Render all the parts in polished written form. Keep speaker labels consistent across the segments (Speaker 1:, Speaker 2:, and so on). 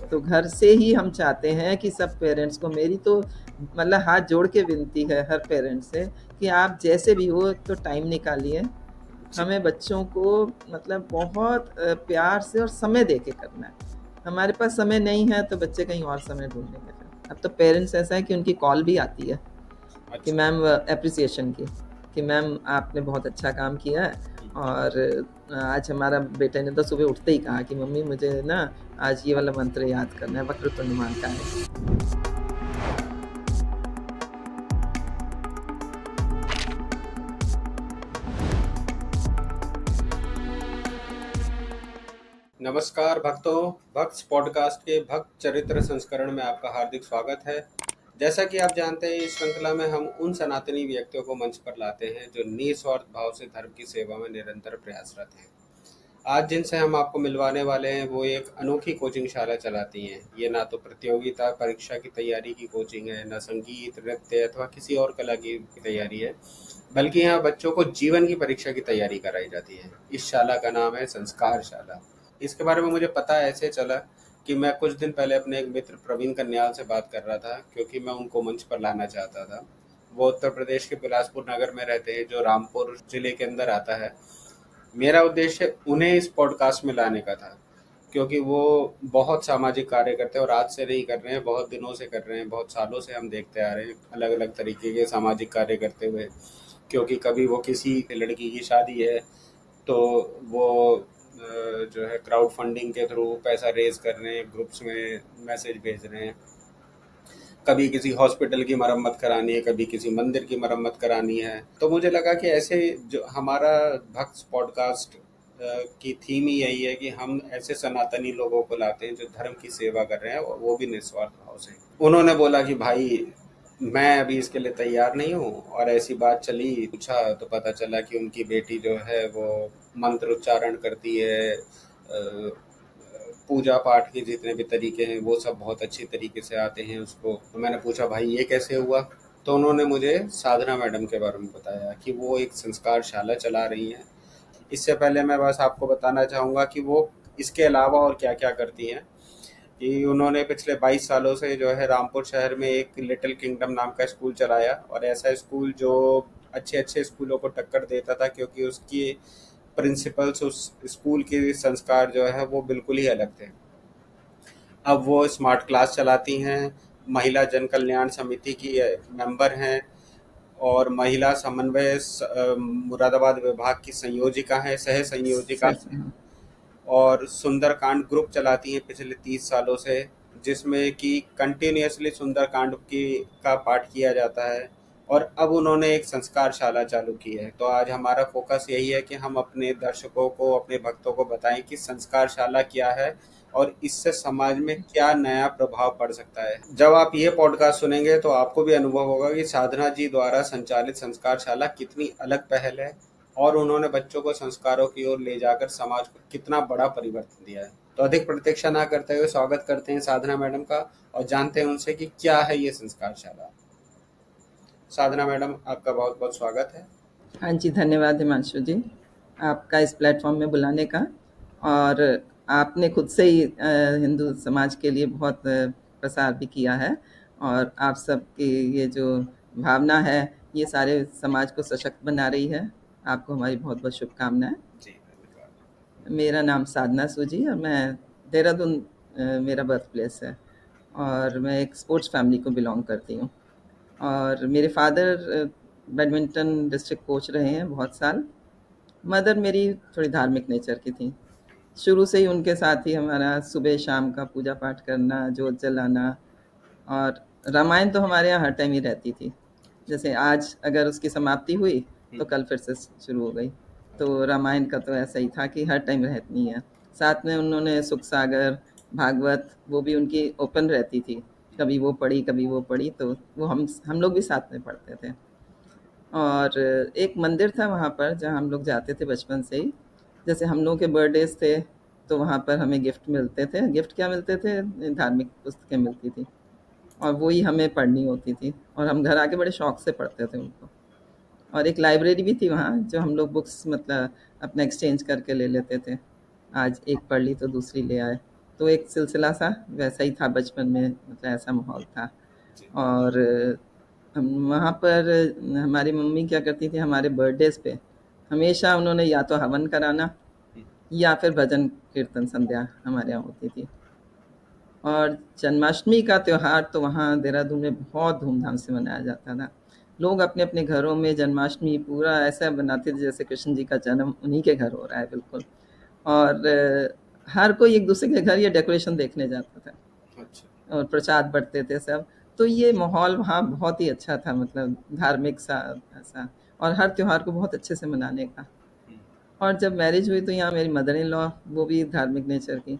Speaker 1: तो घर से ही हम चाहते हैं कि सब पेरेंट्स को, मेरी तो मतलब हाथ जोड़ के विनती है हर पेरेंट्स से कि आप जैसे भी हो तो टाइम निकालिए।
Speaker 2: जी।
Speaker 1: हमें बच्चों को मतलब बहुत प्यार से और समय दे के करना है। हमारे पास समय नहीं है तो बच्चे कहीं और समय ढूँढेंगे फिर। अब तो पेरेंट्स ऐसा है कि उनकी कॉल भी आती है कि
Speaker 2: अच्छा।
Speaker 1: मैम एप्रिसिएशन की, कि मैम आपने बहुत अच्छा काम किया है, और आज हमारा बेटे ने तो सुबह उठते ही कहा कि मम्मी मुझे ना आज ये वाला मंत्र याद करना है, वक्रतुंड महाकाय।
Speaker 2: नमस्कार भक्तों, भक्त पॉडकास्ट के भक्त चरित्र संस्करण में आपका हार्दिक स्वागत है। जैसा कि आप जानते हैं, इस श्रृंखला में हम उन सनातनी व्यक्तियों को मंच पर लाते हैं जो निस्वार्थ भाव से धर्म की सेवा में निरंतर प्रयासरत हैं। आज जिनसे हम आपको मिलवाने वाले हैं वो एक अनोखी कोचिंग शाला चलाती हैं। ये ना तो प्रतियोगिता परीक्षा की तैयारी की कोचिंग है, ना संगीत नृत्य अथवा किसी और कला की तैयारी है, बल्कि यहाँ बच्चों को जीवन की परीक्षा की तैयारी कराई जाती है। इस शाला का नाम है संस्कार शाला। इसके बारे में मुझे पता ऐसे चला कि मैं कुछ दिन पहले अपने एक मित्र प्रवीण कन्याल से बात कर रहा था, क्योंकि मैं उनको मंच पर लाना चाहता था। वो उत्तर प्रदेश के बिलासपुर नगर में रहते हैं, जो रामपुर जिले के अंदर आता है। मेरा उद्देश्य उन्हें इस पॉडकास्ट में लाने का था, क्योंकि वो बहुत सामाजिक कार्य करते हैं और आज से नहीं कर रहे हैं, बहुत दिनों से कर रहे हैं, बहुत सालों से हम देखते आ रहे हैं अलग अलग तरीके के सामाजिक कार्य करते हुए। क्योंकि कभी वो किसी लड़की की शादी है तो वो जो है क्राउड फंडिंग के थ्रू पैसा रेज कर रहे हैं, ग्रुप्स में मैसेज भेज रहे हैं। कभी किसी हॉस्पिटल की मरम्मत करानी है, कभी किसी मंदिर की मरम्मत करानी है। तो मुझे लगा कि ऐसे जो हमारा भक्त पॉडकास्ट की थीम ही यही है कि हम ऐसे सनातनी लोगों को लाते हैं जो धर्म की सेवा कर रहे हैं, और वो भी निस्वार्थ भाव से। उन्होंने बोला कि भाई मैं अभी इसके लिए तैयार नहीं हूँ, और ऐसी बात चली, पूछा तो पता चला कि उनकी बेटी जो है वो मंत्र उच्चारण करती है। पूजा पाठ के जितने भी तरीके हैं वो सब बहुत अच्छी तरीके से आते हैं उसको। तो मैंने पूछा भाई ये कैसे हुआ? तो उन्होंने मुझे साधना मैडम के बारे में बताया कि वो एक संस्कार शाला चला रही हैं। इससे पहले मैं बस आपको बताना चाहूँगा कि वो इसके अलावा और क्या क्या करती हैं। कि उन्होंने पिछले 22 सालों से जो है रामपुर शहर में एक लिटिल किंगडम नाम का स्कूल चलाया, और ऐसा स्कूल जो अच्छे अच्छे स्कूलों को टक्कर देता था, क्योंकि उसकी प्रिंसिपल्स, उस स्कूल के संस्कार जो है वो बिल्कुल ही अलग थे। अब वो स्मार्ट क्लास चलाती हैं, महिला जन कल्याण समिति की मेंबर हैं, और महिला समन्वय मुरादाबाद विभाग की संयोजिका हैं, सह संयोजिका
Speaker 1: सच
Speaker 2: हैं।
Speaker 1: में।
Speaker 2: और सुंदरकांड ग्रुप चलाती हैं पिछले 30 सालों से, जिसमें कि कंटिन्यूसली सुंदरकांड की का पाठ किया जाता है। और अब उन्होंने एक संस्कार शाला चालू की है। तो आज हमारा फोकस यही है कि हम अपने दर्शकों को, अपने भक्तों को बताएं कि संस्कार शाला क्या है और इससे समाज में क्या नया प्रभाव पड़ सकता है। जब आप ये पॉडकास्ट सुनेंगे तो आपको भी अनुभव होगा कि साधना जी द्वारा संचालित संस्कार शाला कितनी अलग पहल है, और उन्होंने बच्चों को संस्कारों की ओर ले जाकर समाज को कितना बड़ा परिवर्तन दिया है। तो अधिक प्रतीक्षा ना करते हुए स्वागत करते हैं साधना मैडम का, और जानते हैं उनसे कि क्या है ये संस्कार शाला। साधना मैडम, आपका बहुत बहुत स्वागत है।
Speaker 1: हाँ जी, धन्यवाद हिमांशु जी, आपका इस प्लेटफॉर्म में बुलाने का। और आपने खुद से ही हिंदू समाज के लिए बहुत प्रसार भी किया है, और आप सबकी ये जो भावना है ये सारे समाज को सशक्त बना रही है। आपको हमारी बहुत बहुत शुभकामनाएं।
Speaker 2: जी धन्यवाद।
Speaker 1: मेरा नाम साधना सूजी, और मैं देहरादून मेरा बर्थ प्लेस है, और मैं एक स्पोर्ट्स फैमिली को बिलोंग करती हूँ। और मेरे फादर बैडमिंटन डिस्ट्रिक्ट कोच रहे हैं बहुत साल। मदर मेरी थोड़ी धार्मिक नेचर की थी। शुरू से ही उनके साथ ही हमारा सुबह शाम का पूजा पाठ करना, जोत जलाना, और रामायण तो हमारे यहाँ हर टाइम ही रहती थी। जैसे आज अगर उसकी समाप्ति हुई तो कल फिर से शुरू हो गई। तो रामायण का तो ऐसा ही था कि हर टाइम रहनी है। साथ में उन्होंने सुख सागर, भागवत, वो भी उनकी ओपन रहती थी। कभी वो पढ़ी कभी वो पढ़ी, तो वो हम लोग भी साथ में पढ़ते थे। और एक मंदिर था वहाँ पर जहाँ हम लोग जाते थे बचपन से ही। जैसे हम लोगों के बर्थडेज थे तो वहाँ पर हमें गिफ्ट मिलते थे। गिफ्ट क्या मिलते थे? धार्मिक पुस्तकें मिलती थी, और वो ही हमें पढ़नी होती थी, और हम घर आके बड़े शौक से पढ़ते थे उनको। और एक लाइब्रेरी भी थी वहाँ जो हम लोग बुक्स मतलब अपना एक्सचेंज करके ले लेते थे। आज एक पढ़ ली तो दूसरी ले आए। तो एक सिलसिला सा वैसा ही था बचपन में, मतलब ऐसा माहौल था।
Speaker 2: जी।
Speaker 1: और हम वहाँ पर हमारी मम्मी क्या करती थी, हमारे बर्थडेज़ पे हमेशा उन्होंने या तो हवन कराना
Speaker 2: हुँ,
Speaker 1: या फिर भजन कीर्तन संध्या हमारे यहाँ होती थी। और जन्माष्टमी का त्योहार तो वहाँ देहरादून में बहुत धूमधाम से मनाया जाता था। लोग अपने-अपने घरों में जन्माष्टमी पूरा ऐसा बनाते थे जैसे कृष्ण जी का जन्म उन्हीं के घर हो रहा है बिल्कुल। और हर कोई एक-दूसरे के घर ये डेकोरेशन देखने जाता था
Speaker 2: अच्छा।
Speaker 1: और प्रसाद बँटते थे सब। तो ये माहौल वहाँ बहुत ही अच्छा था, मतलब धार्मिक सा ऐसा, और हर त्योहार को बहुत अच्छे से मनाने का।
Speaker 2: हुँ,
Speaker 1: और जब मैरिज हुई तो यहाँ मेरी मदर इन लॉ, वो भी धार्मिक नेचर की।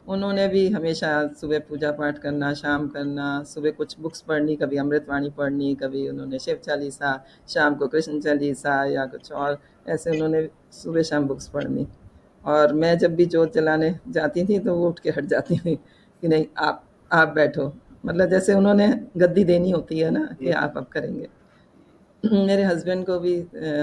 Speaker 1: उन्होंने भी हमेशा सुबह पूजा पाठ करना, शाम करना, सुबह कुछ बुक्स पढ़नी, कभी अमृतवाणी पढ़नी, कभी उन्होंने शिव चालीसा, शाम को कृष्ण चालीसा या कुछ और, ऐसे उन्होंने सुबह शाम बुक्स पढ़नी। और मैं जब भी जोत जलाने जाती थी तो वो उठ के हट जाती थी कि नहीं, आप बैठो। मतलब जैसे उन्होंने गद्दी देनी होती है ना कि
Speaker 2: हुँ, हुँ,
Speaker 1: आप अब करेंगे। मेरे हस्बैंड को भी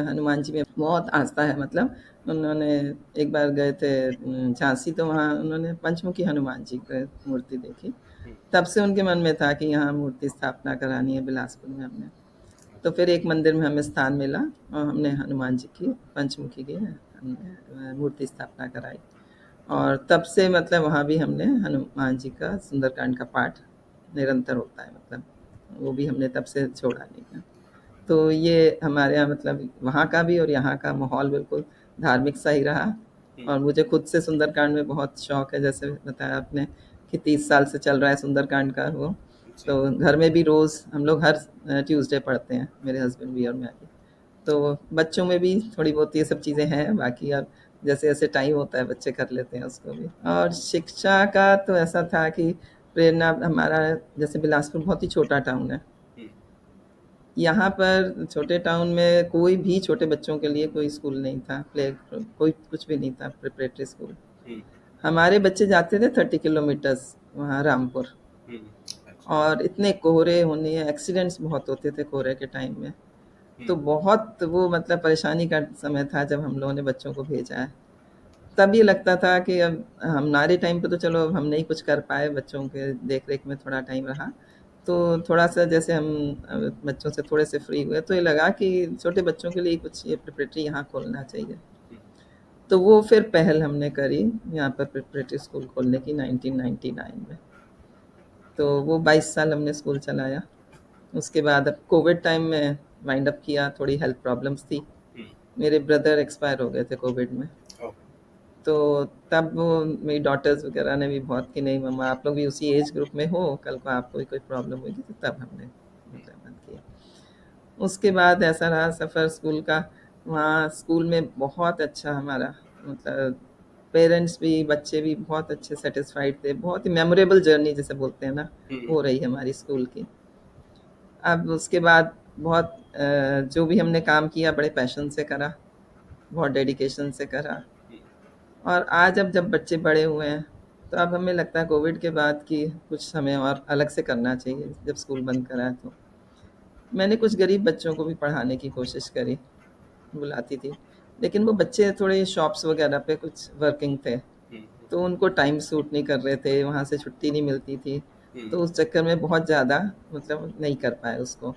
Speaker 1: हनुमान जी में बहुत आस्था है, मतलब उन्होंने एक बार गए थे झांसी, तो वहाँ उन्होंने पंचमुखी हनुमान जी की मूर्ति देखी।
Speaker 2: हुँ,
Speaker 1: तब से उनके मन में था कि यहाँ मूर्ति स्थापना करानी है बिलासपुर में हमने। तो
Speaker 2: अच्छा।
Speaker 1: फिर एक मंदिर में हमें स्थान मिला और हमने हनुमान जी की पंचमुखी की हमने मूर्ति स्थापना कराई। और तब से मतलब वहाँ भी हमने हनुमान जी का सुंदरकांड का पाठ निरंतर होता है, मतलब वो भी हमने तब से छोड़ा नहीं है। तो ये हमारे यहाँ मतलब वहाँ का भी और यहाँ का माहौल बिल्कुल धार्मिक सा ही रहा।
Speaker 2: हुँ,
Speaker 1: और मुझे खुद से सुंदरकांड में बहुत शौक है, जैसे बताया आपने कि 30 साल से चल रहा है सुंदरकांड का वो।
Speaker 2: जी।
Speaker 1: तो घर में भी रोज़ हम लोग हर ट्यूसडे पढ़ते हैं, मेरे हस्बैंड भी और मैं भी। तो बच्चों में भी थोड़ी बहुत ये सब चीज़ें हैं, बाकी अब जैसे जैसे टाइम होता है बच्चे कर लेते हैं उसको भी। और शिक्षा का तो ऐसा था कि प्रेरणा हमारा, जैसे बिलासपुर बहुत ही छोटा टाउन है।
Speaker 2: हुँ,
Speaker 1: यहाँ पर छोटे टाउन में कोई भी छोटे बच्चों के लिए कोई स्कूल नहीं था, प्ले कोई कुछ भी नहीं था, प्रिपरेटरी स्कूल।
Speaker 2: हुँ,
Speaker 1: हमारे बच्चे जाते थे 30 किलोमीटर्स वहाँ रामपुर।
Speaker 2: हुँ, अच्छा।
Speaker 1: और इतने कोहरे होने, एक्सीडेंट्स बहुत होते थे कोहरे के टाइम में।
Speaker 2: हुँ,
Speaker 1: तो बहुत वो मतलब परेशानी का समय था जब हम लोगों ने बच्चों को भेजा है। तब ये लगता था कि अब हमारे टाइम पे तो चलो अब हम नहीं कुछ कर पाए, बच्चों के देख रेख में थोड़ा टाइम रहा। तो थोड़ा सा जैसे हम बच्चों से थोड़े से फ्री हुए तो ये लगा कि छोटे बच्चों के लिए कुछ ये प्रिपरेटरी यहाँ खोलना चाहिए।
Speaker 2: हुँ,
Speaker 1: तो वो फिर पहल हमने करी यहाँ पर प्रिपरेटरी स्कूल खोलने की 1999 में। तो वो 22 साल हमने स्कूल चलाया। उसके बाद अब कोविड टाइम में वाइंड अप किया, थोड़ी हेल्थ प्रॉब्लम्स थी।
Speaker 2: हुँ,
Speaker 1: मेरे ब्रदर एक्सपायर हो गए थे कोविड में।
Speaker 2: ओह!
Speaker 1: तो तब वो मेरी डॉटर्स वगैरह ने भी बहुत कि नहीं मम्मा आप लोग भी उसी एज ग्रुप में हो, कल को आपको भी कोई प्रॉब्लम होगी, तो तब हमने
Speaker 2: हुँ,
Speaker 1: मतलब बंद किया। उसके बाद ऐसा रहा सफ़र स्कूल का। वहाँ स्कूल में बहुत अच्छा हमारा मतलब पेरेंट्स भी बच्चे भी बहुत अच्छे सेटिस्फाइड थे, बहुत ही मेमोरेबल जर्नी जिसे बोलते हैं ना,
Speaker 2: हुँ,
Speaker 1: वो रही हमारी स्कूल की। अब उसके बाद बहुत जो भी हमने काम किया बड़े पैशन से करा, बहुत डेडिकेशन से करा।
Speaker 2: हुँ,
Speaker 1: और आज अब जब बच्चे बड़े हुए हैं तो अब हमें लगता है कोविड के बाद कि कुछ समय और अलग से करना चाहिए, जब स्कूल बंद करा है तो मैंने कुछ गरीब बच्चों को भी पढ़ाने की कोशिश करी, बुलाती थी। लेकिन वो बच्चे थोड़े शॉप्स वगैरह पे कुछ वर्किंग थे,
Speaker 2: हुँ,
Speaker 1: तो उनको टाइम सूट नहीं कर रहे थे, वहाँ से छुट्टी नहीं मिलती थी।
Speaker 2: हुँ,
Speaker 1: तो उस चक्कर में बहुत ज़्यादा मतलब नहीं कर पाए उसको।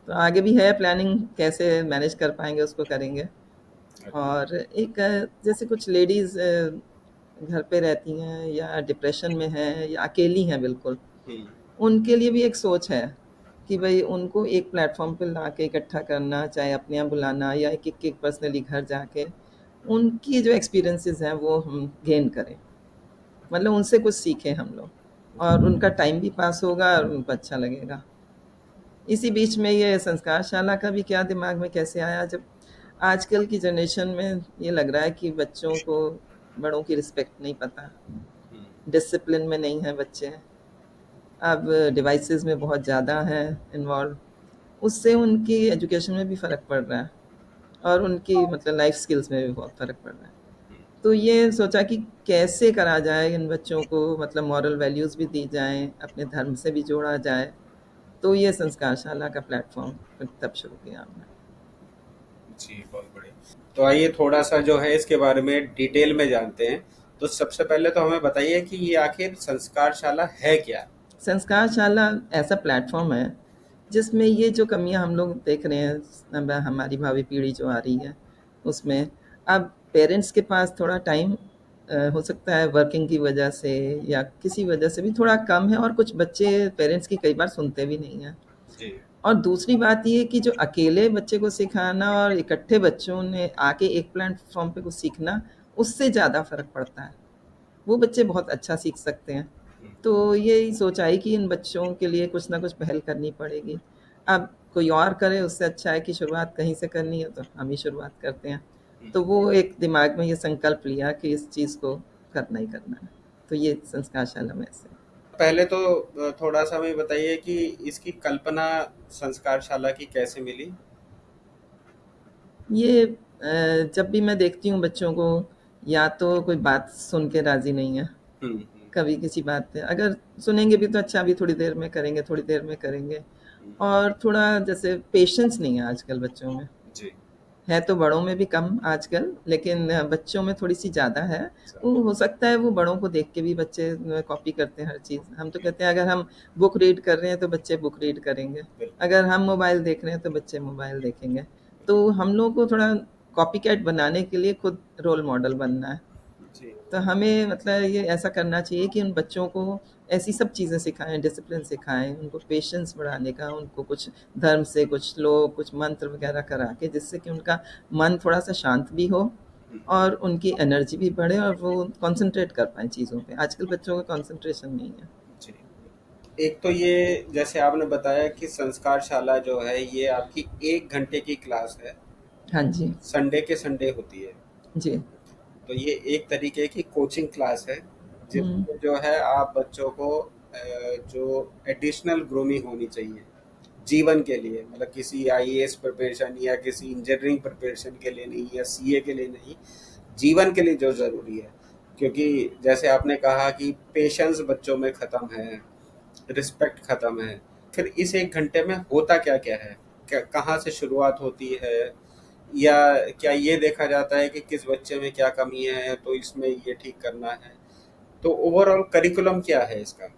Speaker 1: तो आगे भी है प्लानिंग, कैसे मैनेज कर पाएँगे उसको करेंगे।
Speaker 2: अच्छा।
Speaker 1: और एक जैसे कुछ लेडीज़ घर पे रहती हैं या डिप्रेशन में हैं या अकेली हैं बिल्कुल,
Speaker 2: हुँ,
Speaker 1: उनके लिए भी एक सोच है कि भई उनको एक प्लेटफ़ॉर्म पे लाके इकट्ठा करना, चाहे अपने यहाँ बुलाना या एक-एक पर्सनली घर जाके, उनकी जो एक्सपीरियंसेस हैं वो हम गेन करें। मतलब उनसे कुछ सीखें हम लोग
Speaker 2: जी।
Speaker 1: और उनका टाइम भी पास होगा और उनको अच्छा लगेगा। इसी बीच में ये संस्कारशाला का भी क्या दिमाग में कैसे आया, जब आजकल की जनरेशन में ये लग रहा है कि बच्चों को बड़ों की रिस्पेक्ट नहीं पता,
Speaker 2: हुँ,
Speaker 1: डिसिप्लिन में नहीं है बच्चे, अब डिवाइसेस में बहुत ज़्यादा हैं इन्वॉल्व, उससे उनकी एजुकेशन में भी फ़र्क पड़ रहा है और उनकी मतलब लाइफ स्किल्स में भी बहुत फ़र्क पड़ रहा है।
Speaker 2: हुँ,
Speaker 1: तो ये सोचा कि कैसे करा जाए इन बच्चों को, मतलब मॉरल वैल्यूज़ भी दी जाएँ, अपने धर्म से भी जोड़ा जाए। तो ये संस्कारशाला का प्लेटफ़ॉर्म फिर तब शुरू किया हमने।
Speaker 2: जी, बहुत बढ़िया। तो आइए थोड़ा-सा जो है इसके बारे में डिटेल में जानते हैं। तो सबसे पहले तो हमें बताइए कि ये आखिर संस्कारशाला है क्या?
Speaker 1: संस्कारशाला ऐसा प्लेटफ़ॉर्म है, जिसमें ये जो कमियाँ हम लोग देख रहे हैं, अब हमारी भावी पीढ़ी जो आ रही है, उसमें अब पेरेंट्स के पास थोड़ा टाइम हो सकता है वर्किंग की वजह से या किसी वजह से भी थोड़ा कम है, और कुछ बच्चे पेरेंट्स की कई बार सुनते भी नहीं हैं।
Speaker 2: जी।
Speaker 1: और दूसरी बात ये कि जो अकेले बच्चे को सिखाना और इकट्ठे बच्चों ने आके एक प्लेटफ़ॉर्म पे कुछ सीखना, उससे ज़्यादा फ़र्क पड़ता है। वो बच्चे बहुत अच्छा सीख सकते हैं।
Speaker 2: हुँ,
Speaker 1: तो यही सोच आई कि इन बच्चों के लिए कुछ ना कुछ पहल करनी पड़ेगी। अब कोई और करे उससे अच्छा है कि शुरुआत कहीं से करनी है तो हम ही शुरुआत करते हैं।
Speaker 2: हुँ।
Speaker 1: तो वो एक दिमाग में ये संकल्प लिया कि इस चीज़ को करना ही करना है। तो ये संस्कारशाला में से।
Speaker 2: पहले तो थोड़ा-सा हमें बताइए कि इसकी कल्पना संस्कारशाला की कैसे मिली?
Speaker 1: ये जब भी मैं देखती हूँ बच्चों को, या तो कोई बात सुन के राज़ी नहीं है,
Speaker 2: हुँ, हुँ,
Speaker 1: कभी किसी बात पे अगर सुनेंगे भी तो अच्छा अभी थोड़ी देर में करेंगे, थोड़ी देर में करेंगे।
Speaker 2: हुँ।
Speaker 1: और थोड़ा जैसे पेशेंस नहीं है आजकल बच्चों में।
Speaker 2: जी।
Speaker 1: है तो बड़ों में भी कम आजकल, लेकिन बच्चों में थोड़ी-सी ज़्यादा है।
Speaker 2: ज़्यादा।
Speaker 1: वो हो सकता है वो बड़ों को देख के भी बच्चे कॉपी करते हैं हर चीज़। हम तो कहते हैं अगर हम बुक रीड कर रहे हैं तो बच्चे बुक रीड करेंगे।
Speaker 2: बिल्कुल।
Speaker 1: अगर हम मोबाइल देख रहे हैं तो बच्चे मोबाइल देखेंगे। तो हम लोगों को थोड़ा कॉपीकैट बनाने के लिए खुद रोल मॉडल बनना है।
Speaker 2: जी।
Speaker 1: तो हमें मतलब ये ऐसा करना चाहिए कि उन बच्चों को ऐसी सब चीज़ें सिखाएँ, डिसिप्लिन सिखाएँ, उनको पेशेंस बढ़ाने का, उनको कुछ धर्म से कुछ श्लोक, कुछ मंत्र वगैरह करा के, जिससे कि उनका मन थोड़ा-सा शांत भी हो
Speaker 2: हुँ,
Speaker 1: और उनकी एनर्जी भी बढ़े और वो कॉन्सन्ट्रेट कर पाएँ चीज़ों पे। आजकल बच्चों का कॉन्सन्ट्रेशन नहीं है।
Speaker 2: जी। एक तो ये जैसे आपने बताया कि संस्कारशाला जो है ये आपकी 1 घंटे की क्लास है,
Speaker 1: हाँ जी।
Speaker 2: संडे के संडे होती है।
Speaker 1: जी।
Speaker 2: तो ये एक तरीके की कोचिंग क्लास है,
Speaker 1: हुँ।
Speaker 2: जिसमें जो है आप बच्चों को जो एडिशनल ग्रूमिंग होनी चाहिए जीवन के लिए, मतलब किसी आईएएस प्रिपरेशन या किसी इंजीनियरिंग प्रिपरेशन के लिए नहीं या सीए के लिए नहीं, जीवन के लिए जो ज़रूरी है। क्योंकि जैसे आपने कहा कि पेशेंस बच्चों में ख़त्म है, रिस्पेक्ट ख़त्म है। फिर इस 1 घंटे में होता क्या-क्या है? कहाँ से शुरुआत होती है? या क्या ये देखा जाता है कि किस बच्चे में क्या कमी है तो इसमें ये ठीक करना है? तो ओवरऑल करिकुलम क्या है इसका?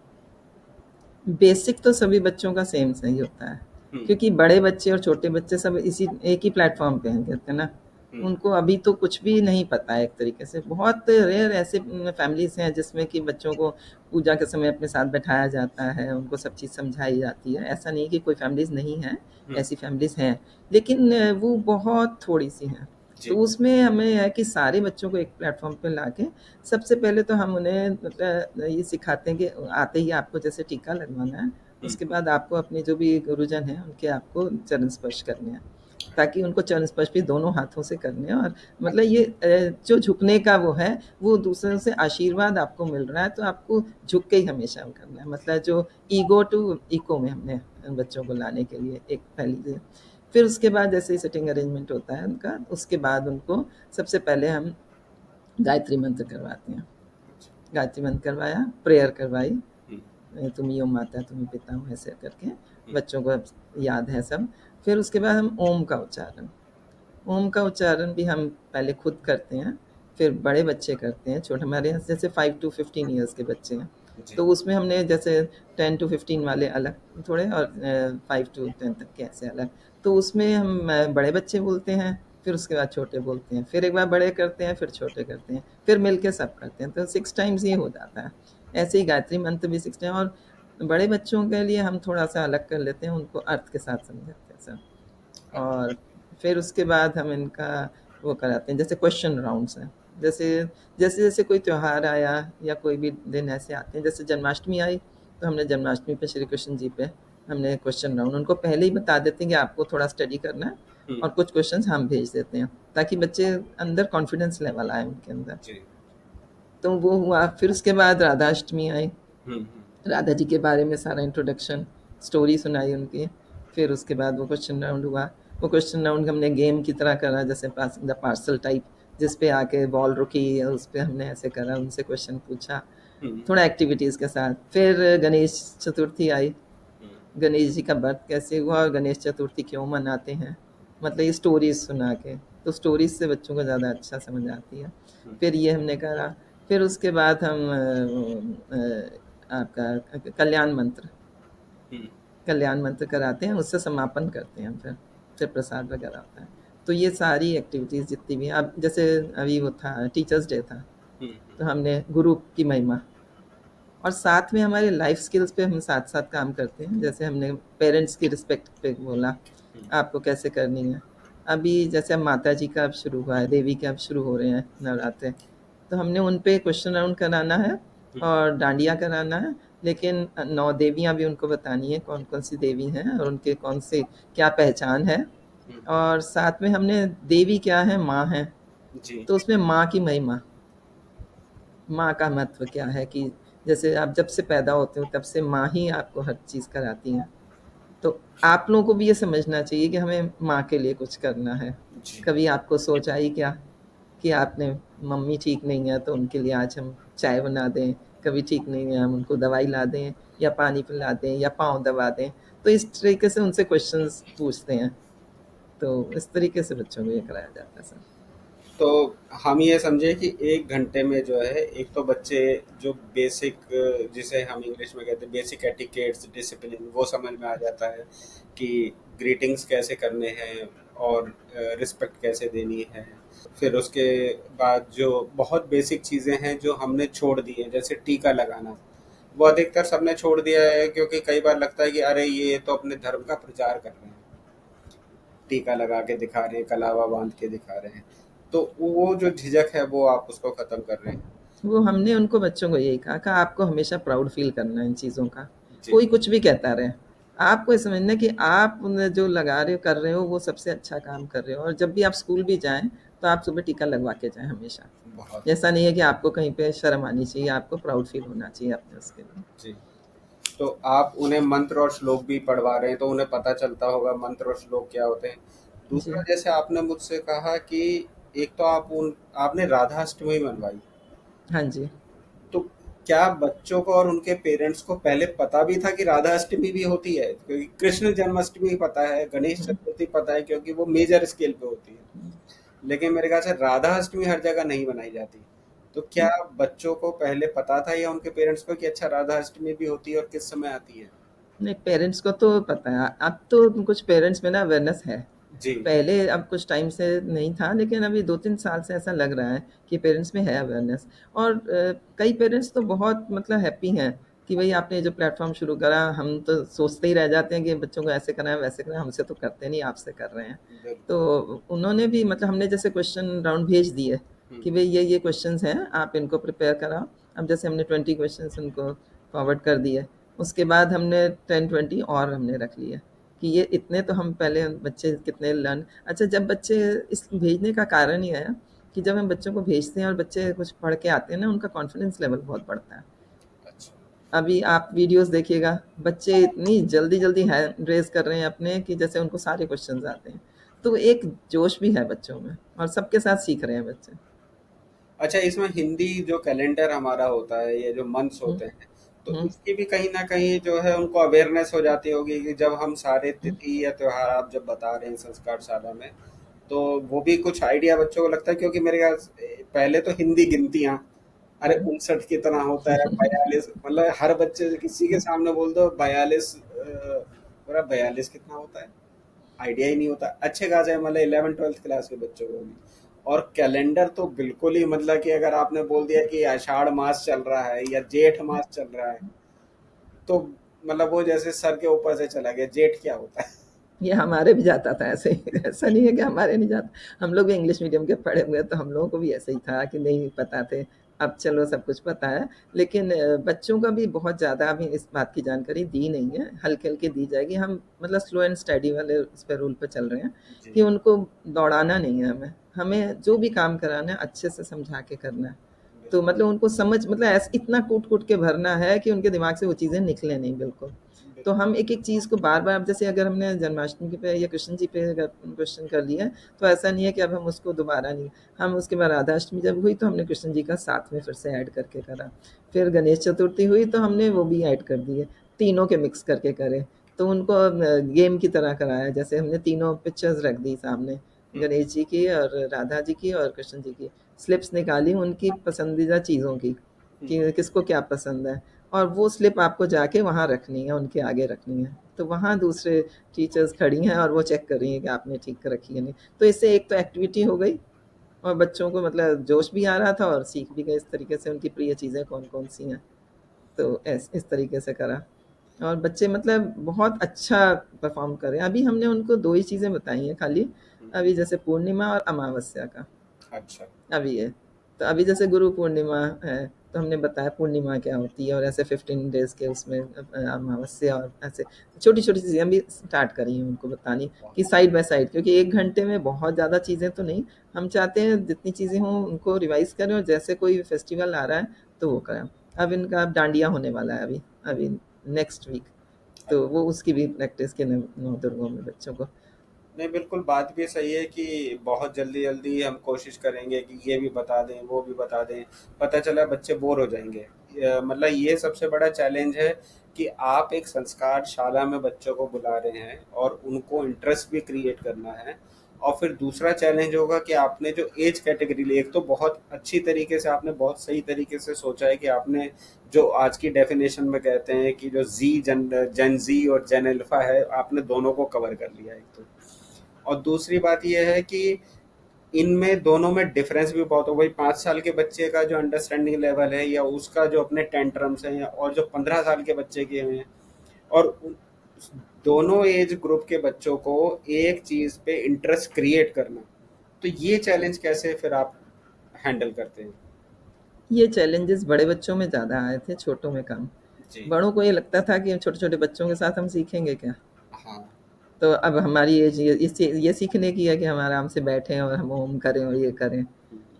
Speaker 1: बेसिक तो सभी बच्चों का सेम सही होता है,
Speaker 2: हुँ,
Speaker 1: क्योंकि बड़े बच्चे और छोटे बच्चे सब इसी एक ही प्लेटफ़ॉर्म पे हैं, कहते हैं ना।
Speaker 2: हुँ,
Speaker 1: उनको अभी तो कुछ भी नहीं पता है एक तरीके से। बहुत रेयर ऐसे फैमिलीज़ हैं जिसमें कि बच्चों को पूजा के समय अपने साथ बैठाया जाता है, उनको सब चीज़ समझाई जाती है। ऐसा नहीं कि कोई फैमिलीज़ नहीं हैं,
Speaker 2: हुँ,
Speaker 1: ऐसी फैमिलीज़ हैं, लेकिन वो बहुत थोड़ी-सी हैं। तो
Speaker 2: जी,
Speaker 1: उसमें हमें है कि सारे बच्चों को एक प्लेटफ़ॉर्म पे लाके सबसे पहले तो हम उन्हें मतलब ये सिखाते हैं कि आते ही आपको जैसे टीका लगवाना है,
Speaker 2: हुँ,
Speaker 1: उसके बाद आपको अपने जो भी गुरुजन हैं, उनके आपको चरण स्पर्श करने हैं। ताकि उनको चरण स्पर्श भी दोनों हाथों से करने हैं, और मतलब ये जो झुकने का वो है, वो दूसरों से आशीर्वाद आपको मिल रहा है, तो आपको झुक के ही हमेशा करना है। मतलब जो ईगो टू इको में हमने बच्चों को लाने के लिए एक पहली चीज़। फिर उसके बाद जैसे ही सिटिंग अरेंजमेंट होता है उनका, उसके बाद उनको सबसे पहले हम गायत्री मंत्र करवाते हैं।
Speaker 2: अच्छा,
Speaker 1: गायत्री मंत्र करवाया, प्रेयर करवाई,
Speaker 2: हुँ,
Speaker 1: तुम ही ओम माता, तुम ही पिता हूँ, ऐसे करके
Speaker 2: हुँ,
Speaker 1: बच्चों को अब याद है सब। फिर उसके बाद हम ओम का उच्चारण, ओम का उच्चारण भी हम पहले खुद करते हैं, फिर बड़े बच्चे करते हैं। छोटे हमारे यहाँ जैसे 5 टू 15 ईयर्स के बच्चे हैं,
Speaker 2: जी,
Speaker 1: तो उसमें हमने जैसे 10 टू 15 वाले अलग थोड़े, और 5 टू 10 तक के ऐसे अलग। तो उसमें हम बड़े बच्चे बोलते हैं, फिर उसके बाद छोटे बोलते हैं, फिर एक बार बड़े करते हैं, फिर छोटे करते हैं, फिर मिलके सब करते हैं। तो 6 टाइम्स ये हो जाता है। ऐसे ही गायत्री मंत्र भी 6 टाइम, और बड़े बच्चों के लिए हम थोड़ा-सा अलग कर लेते हैं, उनको अर्थ के साथ समझाते हैं सब। और फिर उसके बाद हम इनका वो कराते हैं, जैसे क्वेश्चन राउंड्स हैं। जैसे जैसे-जैसे कोई त्योहार आया या कोई भी दिन ऐसे आते हैं, जैसे जन्माष्टमी आई, तो हमने जन्माष्टमी पे श्री कृष्ण जी पे हमने क्वेश्चन राउंड उनको पहले ही बता देते हैं कि आपको थोड़ा स्टडी करना है,
Speaker 2: हुँ,
Speaker 1: और कुछ क्वेश्चंस हम भेज देते हैं, ताकि बच्चे अंदर कॉन्फिडेंस लेवल आए उनके अंदर।
Speaker 2: जी,
Speaker 1: तो वो हुआ, फिर उसके बाद राधाष्टमी आई।
Speaker 2: हुँ, हुँ,
Speaker 1: राधा जी के बारे में सारा इंट्रोडक्शन, स्टोरी सुनाई उनकी। फिर उसके बाद वो क्वेश्चन राउंड हुआ। वो क्वेश्चन राउंड हमने गेम की तरह करा, जैसे पासिंग द पार्सल टाइप, जिस पे आके बॉल रुकी और उस पे हमने ऐसे करा, उनसे क्वेश्चन पूछा,
Speaker 2: हुँ,
Speaker 1: थोड़ा एक्टिविटीज़ के साथ। फिर गणेश चतुर्थी आई।
Speaker 2: हुँ,
Speaker 1: गणेश जी का बर्थ कैसे हुआ और गणेश चतुर्थी क्यों मनाते हैं, मतलब ये स्टोरीज़ सुना के। तो स्टोरीज़ से बच्चों को ज़्यादा अच्छा समझ आती है।
Speaker 2: हुँ,
Speaker 1: फिर ये हमने करा। फिर उसके बाद हम आपका कल्याण मंत्र
Speaker 2: हुँ,
Speaker 1: कल्याण मंत्र कराते हैं, उससे समापन करते हैं फिर प्रसाद वगैरह होता है। तो ये सारी एक्टिविटीज़ जितनी भी हैं, अब जैसे अभी वो था टीचर्स डे था,
Speaker 2: हुँ,
Speaker 1: तो हमने गुरु की महिमा और साथ में हमारे लाइफ स्किल्स पे हम साथ-साथ काम करते हैं। जैसे हमने पेरेंट्स की रिस्पेक्ट पे बोला,
Speaker 2: हुँ,
Speaker 1: आपको कैसे करनी है। अभी जैसे अब माता जी का अब शुरू हुआ है, देवी के अब शुरू हो रहे हैं नवरात्रे, तो हमने उन पे क्वेश्चन राउंड कराना है
Speaker 2: हुँ,
Speaker 1: और डांडिया कराना है। लेकिन 9 देवियाँ भी उनको बतानी है, कौन-कौन सी देवी हैं और उनके कौन से क्या पहचान है।
Speaker 2: हुँ,
Speaker 1: और साथ में हमने देवी क्या है, माँ है,
Speaker 2: जी,
Speaker 1: तो उसमें माँ की महिमा, माँ का महत्व क्या है कि जैसे आप जब से पैदा होते हो तब से माँ ही आपको हर चीज़ कराती हैं। तो आप लोगों को भी ये समझना चाहिए कि हमें माँ के लिए कुछ करना है।
Speaker 2: जी,
Speaker 1: कभी आपको सोच आई क्या कि आपने मम्मी ठीक नहीं है तो उनके लिए आज हम चाय बना दें, कभी ठीक नहीं है हम उनको दवाई ला दें या पानी पिला दें या पाँव दबा दें। तो इस तरीके से उनसे क्वेश्चंस पूछते हैं। तो इस तरीके से बच्चों को ये कराया जाता है सर।
Speaker 2: तो हम ये समझे कि 1 घंटे में जो है, एक तो बच्चे जो बेसिक जिसे हम इंग्लिश में कहते हैं बेसिक एटिकेट्स, डिसिप्लिन वो समझ में आ जाता है कि ग्रीटिंग्स कैसे करने हैं और रिस्पेक्ट कैसे देनी है। फिर उसके बाद जो बहुत बेसिक चीज़ें हैं जो हमने छोड़ दी हैं, जैसे टीका लगाना, वो अधिकतर सबने छोड़ दिया है क्योंकि कई बार लगता है कि अरे ये तो अपने धर्म का प्रचार कर रहे हैं, टीका लगा के दिखा रहे हैं, कलावा बांध के दिखा रहे हैं। तो वो जो झिझक है वो आप उसको खत्म कर रहे हैं।
Speaker 1: वो हमने उनको बच्चों को यही कहा कि आपको हमेशा प्राउड फील करना है इन चीज़ों का।
Speaker 2: जी,
Speaker 1: कोई कुछ भी कहता रहे, आपको ये समझना है कि आप जो लगा रहे हो कर रहे हो वो सबसे अच्छा काम कर रहे हो। और जब भी आप स्कूल भी जाएं तो आप सुबह टीका लगवा के जाएं हमेशा।
Speaker 2: बहुत
Speaker 1: ऐसा नहीं है कि आपको कहीं पे शर्म आनी चाहिए, आपको प्राउड फील होना चाहिए अपने उसके लिए।
Speaker 2: जी। तो आप उन्हें मंत्र और श्लोक भी पढ़वा रहे हैं तो उन्हें पता चलता होगा मंत्र और श्लोक क्या होते हैं। दूसरा,
Speaker 1: जी।
Speaker 2: जैसे आपने मुझसे कहा कि एक तो आपने राधाष्टमी मनवाई,
Speaker 1: हाँ जी।
Speaker 2: तो क्या बच्चों को और उनके पेरेंट्स को पहले पता भी था कि राधा अष्टमी भी होती है? क्योंकि कृष्ण जन्माष्टमी पता है, गणेश
Speaker 1: हम्म,
Speaker 2: चतुर्थी पता है क्योंकि वो मेजर स्केल पे होती है। लेकिन मेरे ख्याल से राधा अष्टमी हर जगह नहीं मनाई जाती। तो क्या बच्चों को पहले पता था या उनके पेरेंट्स को कि अच्छा राधा अष्टमी भी होती है और किस समय आती है?
Speaker 1: नहीं, पेरेंट्स को तो पता है। अब तो कुछ पेरेंट्स में ना अवेयरनेस है।
Speaker 2: जी,
Speaker 1: पहले अब कुछ टाइम से नहीं था, लेकिन अभी 2-3 साल से ऐसा लग रहा है कि पेरेंट्स में है अवेयरनेस। और कई पेरेंट्स तो बहुत मतलब हैप्पी हैं कि भई आपने जो प्लेटफ़ॉर्म शुरू करा, हम तो सोचते ही रह जाते हैं कि बच्चों को ऐसे कराएँ, वैसे कराएँ, हमसे तो करते नहीं, आपसे कर रहे हैं।
Speaker 2: बिल्कुल।
Speaker 1: तो उन्होंने भी मतलब हमने जैसे क्वेश्चन राउंड भेज दिए
Speaker 2: हुँ,
Speaker 1: कि भई ये क्वेश्चंस हैं, आप इनको प्रिपेयर कराओ। अब जैसे हमने 20 क्वेश्चंस उनको फॉरवर्ड कर दिए। उसके बाद हमने 10-20 और हमने रख लिए कि ये इतने तो हम पहले बच्चे कितने लर्न। अच्छा, जब बच्चे इस भेजने का कारण ये है कि जब हम बच्चों को भेजते हैं और बच्चे कुछ पढ़ के आते हैं ना, उनका कॉन्फिडेंस लेवल बहुत बढ़ता है।
Speaker 2: अच्छा।
Speaker 1: अभी आप वीडियोस देखिएगा, बच्चे इतनी जल्दी-जल्दी हैंड रेज़ कर रहे हैं अपने कि जैसे उनको सारे क्वेश्चंस आते हैं। तो एक जोश भी है बच्चों में और सबके साथ सीख रहे हैं बच्चे।
Speaker 2: अच्छा, इसमें हिंदी जो कैलेंडर हमारा होता है, ये जो मंथ्स
Speaker 1: हुँ,
Speaker 2: होते हैं, तो
Speaker 1: हुँ,
Speaker 2: इसकी भी कहीं न कहीं जो है उनको अवेयरनेस हो जाती होगी कि जब हम सारे
Speaker 1: हुँ,
Speaker 2: तिथि या त्योहार आप जब बता रहे हैं संस्कारशाला में, तो वो भी कुछ आइडिया बच्चों को लगता है क्योंकि मेरे ख्याल से पहले तो हिंदी गिनतियाँ, अरे
Speaker 1: हुँ।
Speaker 2: 59 कितना होता है, 42, मतलब हर बच्चे किसी के सामने बोल दो 42, बोला 42 कितना होता है? आइडिया ही नहीं होता। अच्छे खासे मतलब 11th-12th क्लास के बच्चों को भी। और कैलेंडर तो बिल्कुल ही मतलब कि अगर आपने बोल दिया कि आषाढ़ मास चल रहा है या जेठ मास चल रहा है, तो मतलब वो जैसे सर के ऊपर से चला गया, जेठ क्या होता है?
Speaker 1: ये हमारे भी जाता था ऐसे ही। ऐसा नहीं है कि हमारे नहीं जाता। हम लोग भी इंग्लिश मीडियम के पढ़े हुए हैं, तो हम लोगों को भी ऐसे ही था कि नहीं पता थे। अब चलो सब कुछ पता है। लेकिन बच्चों का भी बहुत ज़्यादा अभी इस बात की जानकारी दी नहीं है, हल्के-हल्के दी जाएगी। हम मतलब स्लो एंड स्टडी वाले उस पे रूल पे चल रहे हैं
Speaker 2: जी,
Speaker 1: कि उनको दौड़ाना नहीं है हमें। हमें जो भी काम कराना है अच्छे से समझा के करना है। तो
Speaker 2: बिल्कुल,
Speaker 1: मतलब उनको समझ मतलब ऐस इतना कूट-कूट के भरना है कि उनके दिमाग से वो चीज़ें निकलें नहीं बिल्कुल।
Speaker 2: बिल्कुल।
Speaker 1: तो हम एक-एक चीज़ को बार-बार, अब जैसे अगर हमने जन्माष्टमी पे या कृष्ण जी पे अगर क्वेश्चन कर लिया, तो ऐसा नहीं है कि अब हम उसको दोबारा नहीं, हम उसके बाद राधाष्टमी जब हुई तो हमने कृष्ण जी का साथ में फिर से ऐड करके करा। फिर गणेश चतुर्थी हुई तो हमने वो भी ऐड कर दिए, तीनों के मिक्स करके करे। तो उनको गेम की तरह कराया, जैसे हमने तीनों पिक्चर्स रख दी सामने,
Speaker 2: हुँ,
Speaker 1: गणेश जी की और राधा जी की और कृष्ण जी की। स्लिप्स निकाली उनकी पसंदीदा चीज़ों की,
Speaker 2: हुँ,
Speaker 1: कि किसको क्या पसंद है, और वो स्लिप आपको जाके वहाँ रखनी है, उनके आगे रखनी है। तो वहाँ दूसरे टीचर्स खड़ी हैं और वो चेक कर रही हैं कि आपने ठीक रखी है नहीं। तो इससे एक तो एक्टिविटी हो गई, और बच्चों को मतलब जोश भी आ रहा था और सीख भी गए इस तरीके से उनकी प्रिय चीज़ें कौन-कौन सी हैं। तो इस तरीके से करा, और बच्चे मतलब बहुत अच्छा परफ़ॉर्म कर रहे हैं। अभी हमने उनको 2 ही चीज़ें बताई हैं खाली,
Speaker 2: हुँ,
Speaker 1: अभी जैसे पूर्णिमा और अमावस्या का,
Speaker 2: अच्छा।
Speaker 1: अभी है। तो अभी जैसे गुरु पूर्णिमा है, तो हमने बताया पूर्णिमा क्या होती है, और ऐसे 15 डेज़ के उसमें अमावस्या, और ऐसे छोटी-छोटी चीज़ें अभी स्टार्ट करी हैं उनको बतानी, कि साइड बाय साइड, क्योंकि 1 घंटे में बहुत ज़्यादा चीज़ें तो नहीं, हम चाहते हैं जितनी चीज़ें हों उनको रिवाइज़ करें, और जैसे कोई फेस्टिवल आ रहा है तो वो करें। अब इनका अब डांडिया होने वाला है अभी नेक्स्ट वीक, तो वो उसकी भी प्रैक्टिस के नवदुर्गों में बच्चों को।
Speaker 2: नहीं, बिल्कुल बात भी सही है कि बहुत जल्दी-जल्दी हम कोशिश करेंगे कि ये भी बता दें, वो भी बता दें, पता चला बच्चे बोर हो जाएँगे। मतलब ये सबसे बड़ा चैलेंज है कि आप एक संस्कारशाला में बच्चों को बुला रहे हैं और उनको इंटरेस्ट भी क्रिएट करना है। और फिर दूसरा चैलेंज होगा कि आपने जो एज कैटेगरी ली, एक तो बहुत अच्छी तरीके से आपने बहुत सही तरीके से सोचा है कि आपने जो आज की डेफिनेशन में कहते हैं कि जो जेन ज़ी और जेन अल्फ़ा है, आपने दोनों को कवर कर लिया एक तो। और दूसरी बात ये है कि इनमें दोनों में डिफरेंस भी बहुत हो, भाई 5 साल के बच्चे का जो अंडरस्टैंडिंग लेवल है या उसका जो अपने टेंट्रम्स हैं और जो 15 साल के बच्चे के हैं, और दोनों एज ग्रुप के बच्चों को एक चीज पे इंटरेस्ट क्रिएट करना, तो ये चैलेंज कैसे फिर आप हैंडल करते हैं?
Speaker 1: ये चैलेंजेस बड़े बच्चों में ज़्यादा आए थे, छोटों में कम।
Speaker 2: जी।
Speaker 1: बड़ों को ये लगता था कि छोटे-छोटे बच्चों के साथ हम सीखेंगे क्या?
Speaker 2: हाँ।
Speaker 1: तो अब हमारी एज ये सीखने की है कि हम आराम से बैठें और हम होम करें और ये करें।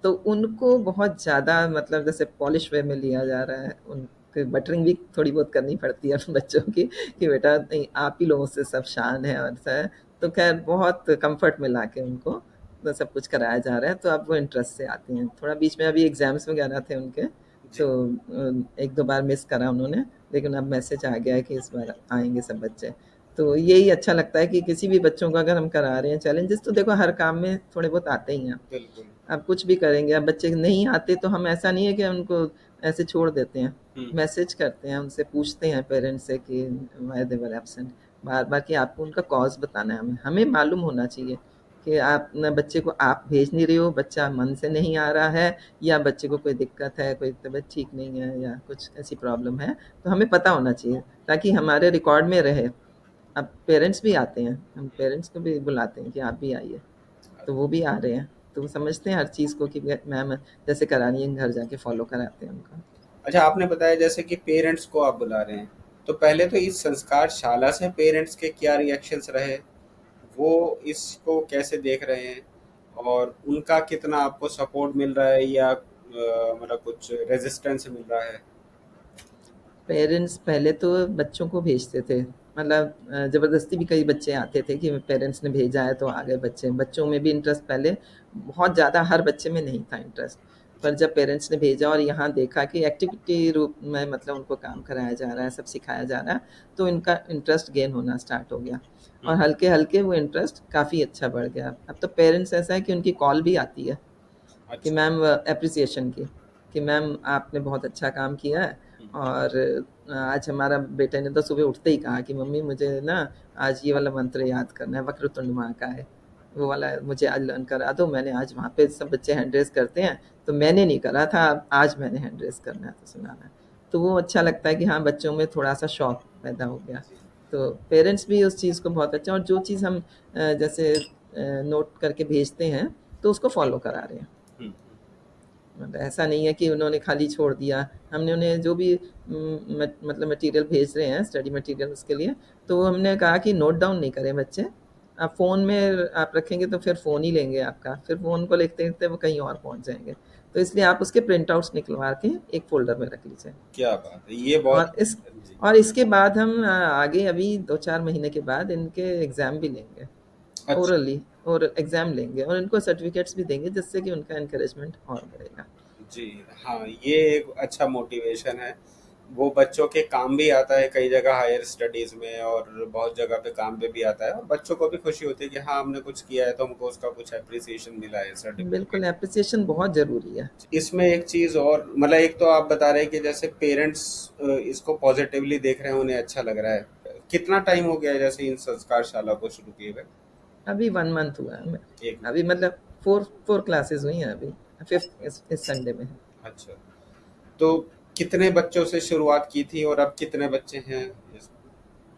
Speaker 1: तो उनको बहुत ज़्यादा मतलब जैसे पॉलिश वे में लिया जा रहा है, उनकी बटरिंग भी थोड़ी बहुत करनी पड़ती है बच्चों की, कि बेटा नहीं, आप ही लोगों से सब शान है और ऐसा है। तो खैर बहुत कम्फर्ट में लाके उनको तो सब कुछ कराया जा रहा है, तो अब वो इंटरेस्ट से आती हैं। थोड़ा बीच में अभी एग्ज़ाम्स वगैरह थे उनके, तो
Speaker 2: जी।
Speaker 1: 1-2 बार मिस करा उन्होंने, लेकिन अब मैसेज आ गया है कि इस बार आएँगे सब बच्चे। तो यही अच्छा लगता है कि किसी भी बच्चों को अगर हम करा रहे हैं, चैलेंजेस तो देखो हर काम में थोड़े बहुत आते ही हैं।
Speaker 2: बिल्कुल।
Speaker 1: आप कुछ भी करेंगे, अब बच्चे नहीं आते तो हम ऐसा नहीं है कि उनको ऐसे छोड़ देते हैं।
Speaker 2: हम्म।
Speaker 1: मैसेज करते हैं, उनसे पूछते हैं पेरेंट्स से कि व्हाई दे वर एब्सेंट, बार-बार, कि आपको उनका कॉज़ बताना है हमें। हमें मालूम होना चाहिए कि आप ना बच्चे को आप भेज नहीं रहे हो, बच्चा मन से नहीं आ रहा है, या बच्चे को कोई दिक्कत है, कोई तबीयत ठीक नहीं है या कुछ ऐसी प्रॉब्लम है, तो हमें पता होना चाहिए, ताकि हमारे रिकॉर्ड में रहे। अब पेरेंट्स भी आते हैं, हम पेरेंट्स को भी बुलाते हैं कि आप भी आइए, तो वो भी आ रहे हैं। तो वो समझते हैं हर चीज़ को कि मैम जैसे करानी है घर जाके फ़ॉलो कराते हैं उनको।
Speaker 2: अच्छा, आपने बताया जैसे कि पेरेंट्स को आप बुला रहे हैं, तो पहले तो इस संस्कारशाला से पेरेंट्स के क्या रिएक्शंस रहे, वो इसको कैसे देख रहे हैं, और उनका कितना आपको सपोर्ट मिल रहा है या मतलब कुछ रेजिस्टेंस मिल रहा है?
Speaker 1: पेरेंट्स पहले तो बच्चों को भेजते थे, मतलब ज़बरदस्ती भी कई बच्चे आते थे कि पेरेंट्स ने भेजा है तो आ गए बच्चे। बच्चों में भी इंटरेस्ट पहले बहुत ज़्यादा, हर बच्चे में नहीं था इंटरेस्ट। पर
Speaker 2: जी।
Speaker 1: जब पेरेंट्स ने भेजा और यहाँ देखा कि एक्टिविटी रूप में मतलब उनको काम कराया जा रहा है, सब सिखाया जा रहा है, तो इनका इंटरेस्ट गेन होना स्टार्ट हो गया, और
Speaker 2: हम्म।
Speaker 1: हल्के-हल्के वो इंटरेस्ट काफ़ी अच्छा बढ़ गया। अब तो पेरेंट्स ऐसा है कि उनकी कॉल भी आती है, कि
Speaker 2: अच्छा।
Speaker 1: मैम एप्रिसिएशन की, कि मैम आपने बहुत अच्छा काम किया है,
Speaker 2: हम्म।
Speaker 1: और आज हमारा बेटे ने तो सुबह उठते ही कहा कि मम्मी मुझे ना आज ये वाला मंत्र याद करना है, वक्रतुंड महाकाय, वो वाला मुझे आज लर्न करा दो। मैंने आज वहाँ पे सब बच्चे हैंड रेज़ करते हैं, तो मैंने नहीं करा था, आज मैंने हैंड रेज़ करना है तो सुनाना है। तो वो अच्छा लगता है कि हाँ, बच्चों में थोड़ा-सा शौक पैदा हो गया।
Speaker 2: जी।
Speaker 1: तो पेरेंट्स भी उस चीज़ को बहुत अच्छा, और जो चीज़ हम जैसे नोट करके भेजते हैं, तो उसको फ़ॉलो करा रहे हैं।
Speaker 2: हम्म।
Speaker 1: मतलब ऐसा नहीं है कि उन्होंने खाली छोड़ दिया। हमने उन्हें जो भी मतलब मटेरियल भेज रहे हैं, स्टडी मटेरियल उसके लिए, तो वो हमने कहा कि नोट डाउन नहीं करें बच्चे। आप फ़ोन में आप रखेंगे तो फिर फ़ोन ही लेंगे आपका। फिर फ़ोन को लिखते-लिखते वो कहीं और पहुँच जाएँगे। तो इसलिए आप उसके प्रिंट आउट्स निकलवा के एक फ़ोल्डर में रख लीजिए।
Speaker 2: क्या बात है, ये बहुत।
Speaker 1: और इस
Speaker 2: जी।
Speaker 1: और इसके बाद हम आगे अभी 2-4 महीने के बाद इनके एग्ज़ाम भी लेंगे।
Speaker 2: अच्छा।
Speaker 1: ओरली और एग्ज़ाम लेंगे, और इनको सर्टिफ़िकेट्स भी देंगे, जिससे कि उनका एनकरेजमेंट और बढ़ेगा।
Speaker 2: जी। हाँ, ये एक अच्छा मोटिवेशन है। वो बच्चों के काम भी आता है कई जगह हायर स्टडीज में, और बहुत जगह पे काम पे भी आता है, और बच्चों को भी खुशी होती है कि हाँ हमने कुछ किया है तो हमको उसका कुछ अप्रिसिएशन मिला है,
Speaker 1: बिल्कुल,
Speaker 2: सर्टिफिकेट।
Speaker 1: एप्रिसिएशन बहुत ज़रूरी है।
Speaker 2: इसमें एक चीज और, मतलब एक तो आप बता रहे हैं कि जैसे पेरेंट्स इसको पॉजिटिवली देख रहे हैं, उन्हें अच्छा लग रहा है। कितना टाइम हो गया है जैसे इन संस्कारशाला को शुरू किए हुए?
Speaker 1: अभी 1 मंथ हुआ है हमें।
Speaker 2: एक
Speaker 1: अभी मतलब 4 क्लासेस हुई हैं अभी, 5th
Speaker 2: अच्छा।
Speaker 1: इस संडे में है।
Speaker 2: अच्छा, तो कितने बच्चों से शुरुआत की थी और अब कितने बच्चे हैं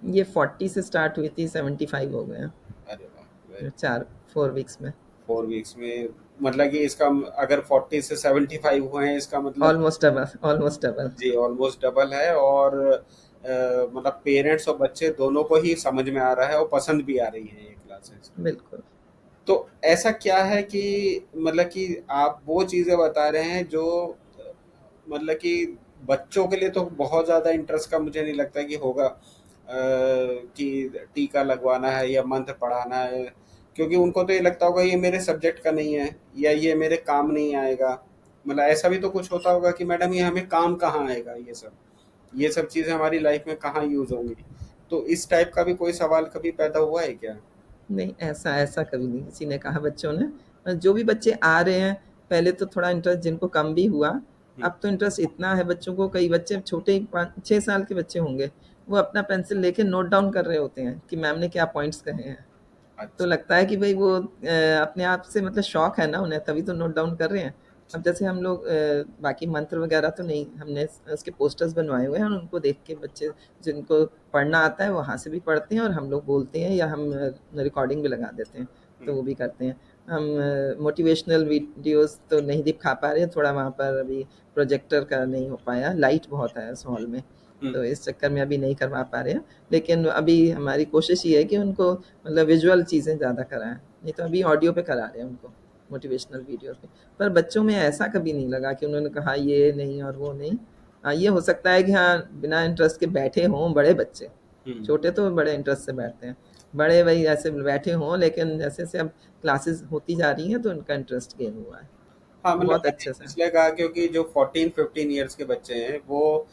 Speaker 1: ये 40 से स्टार्ट हुई थी, 75 हो गए हैं
Speaker 2: अरे वाह, वेरी।
Speaker 1: 4 वीक्स में।
Speaker 2: 4 वीक्स में, मतलब कि इसका, अगर 40 से 75 हुए हैं इसका मतलब,
Speaker 1: ऑलमोस्ट डबल, ऑलमोस्ट डबल।
Speaker 2: जी ऑलमोस्ट डबल है। और मतलब पेरेंट्स और बच्चे दोनों को ही समझ में आ रहा है और पसंद भी आ रही है ये क्लासेस।
Speaker 1: बिल्कुल।
Speaker 2: तो ऐसा क्या है कि, मतलब कि आप वो चीज़ें बता रहे हैं जो, मतलब कि बच्चों के लिए तो बहुत ज़्यादा इंटरेस्ट का मुझे नहीं लगता कि होगा, कि टीका लगवाना है या मंत्र पढ़ाना है, क्योंकि उनको तो ये लगता होगा ये मेरे सब्जेक्ट का नहीं है, या ये मेरे काम नहीं आएगा। मतलब ऐसा भी तो कुछ होता होगा कि मैडम ये हमें काम कहाँ आएगा, ये सब चीज़ें हमारी लाइफ में कहाँ यूज़ होंगी। तो इस टाइप का भी कोई सवाल कभी पैदा हुआ है क्या?
Speaker 1: नहीं, ऐसा ऐसा कभी नहीं किसी ने कहा बच्चों ने। जो भी बच्चे आ रहे हैं, पहले तो थोड़ा इंटरेस्ट जिनको कम भी हुआ,
Speaker 2: हुँ,
Speaker 1: अब तो इंटरेस्ट इतना है बच्चों को, कई बच्चे छोटे ही 5-6 साल के बच्चे होंगे, वो अपना पेंसिल लेके नोट डाउन कर रहे होते हैं कि मैम ने क्या पॉइंट्स कहे हैं। तो
Speaker 2: अच्छा।
Speaker 1: लगता है कि भई वो अपने आप से मतलब शौक है ना उन्हें, तभी तो नोट डाउन कर रहे हैं। अब जैसे हम लोग बाकी मंत्र वगैरह तो नहीं, हमने उसके पोस्टर्स बनवाए हुए हैं और उनको देख के बच्चे जिनको पढ़ना आता है वो वहाँ से भी पढ़ते हैं और हम लोग बोलते हैं, या हम रिकॉर्डिंग भी लगा देते हैं,
Speaker 2: हुँ,
Speaker 1: तो वो भी करते हैं। हम मोटिवेशनल वीडियोज़ तो नहीं दिखा पा रहे हैं, थोड़ा वहाँ पर अभी प्रोजेक्टर का नहीं हो पाया, लाइट बहुत है उस हॉल में,
Speaker 2: हुँ,
Speaker 1: तो इस चक्कर में अभी नहीं करवा पा रहे हैं। लेकिन अभी हमारी कोशिश ये है कि उनको मतलब विजुअल चीज़ें ज़्यादा कराएँ, नहीं तो अभी ऑडियो पे करा रहे हैं उनको, मोटिवेशनल वीडियोज़ पे। पर बच्चों में ऐसा कभी नहीं लगा कि उन्होंने कहा ये नहीं और वो नहीं। हाँ, ये हो सकता है कि हाँ, बिना इंटरेस्ट के बैठे हों बड़े बच्चे,
Speaker 2: हुँ।
Speaker 1: छोटे तो बड़े इंटरेस्ट से बैठते हैं। बड़े वही ऐसे बैठे हों, लेकिन जैसे-जैसे अब क्लासेस होती जा रही हैं तो उनका इंटरेस्ट गेन हुआ है,
Speaker 2: हाँ, मतलब
Speaker 1: बहुत
Speaker 2: मैंने
Speaker 1: अच्छे से।
Speaker 2: इसलिए कहा क्योंकि जो 14-15 ईयर्स के बच्चे हैं, वो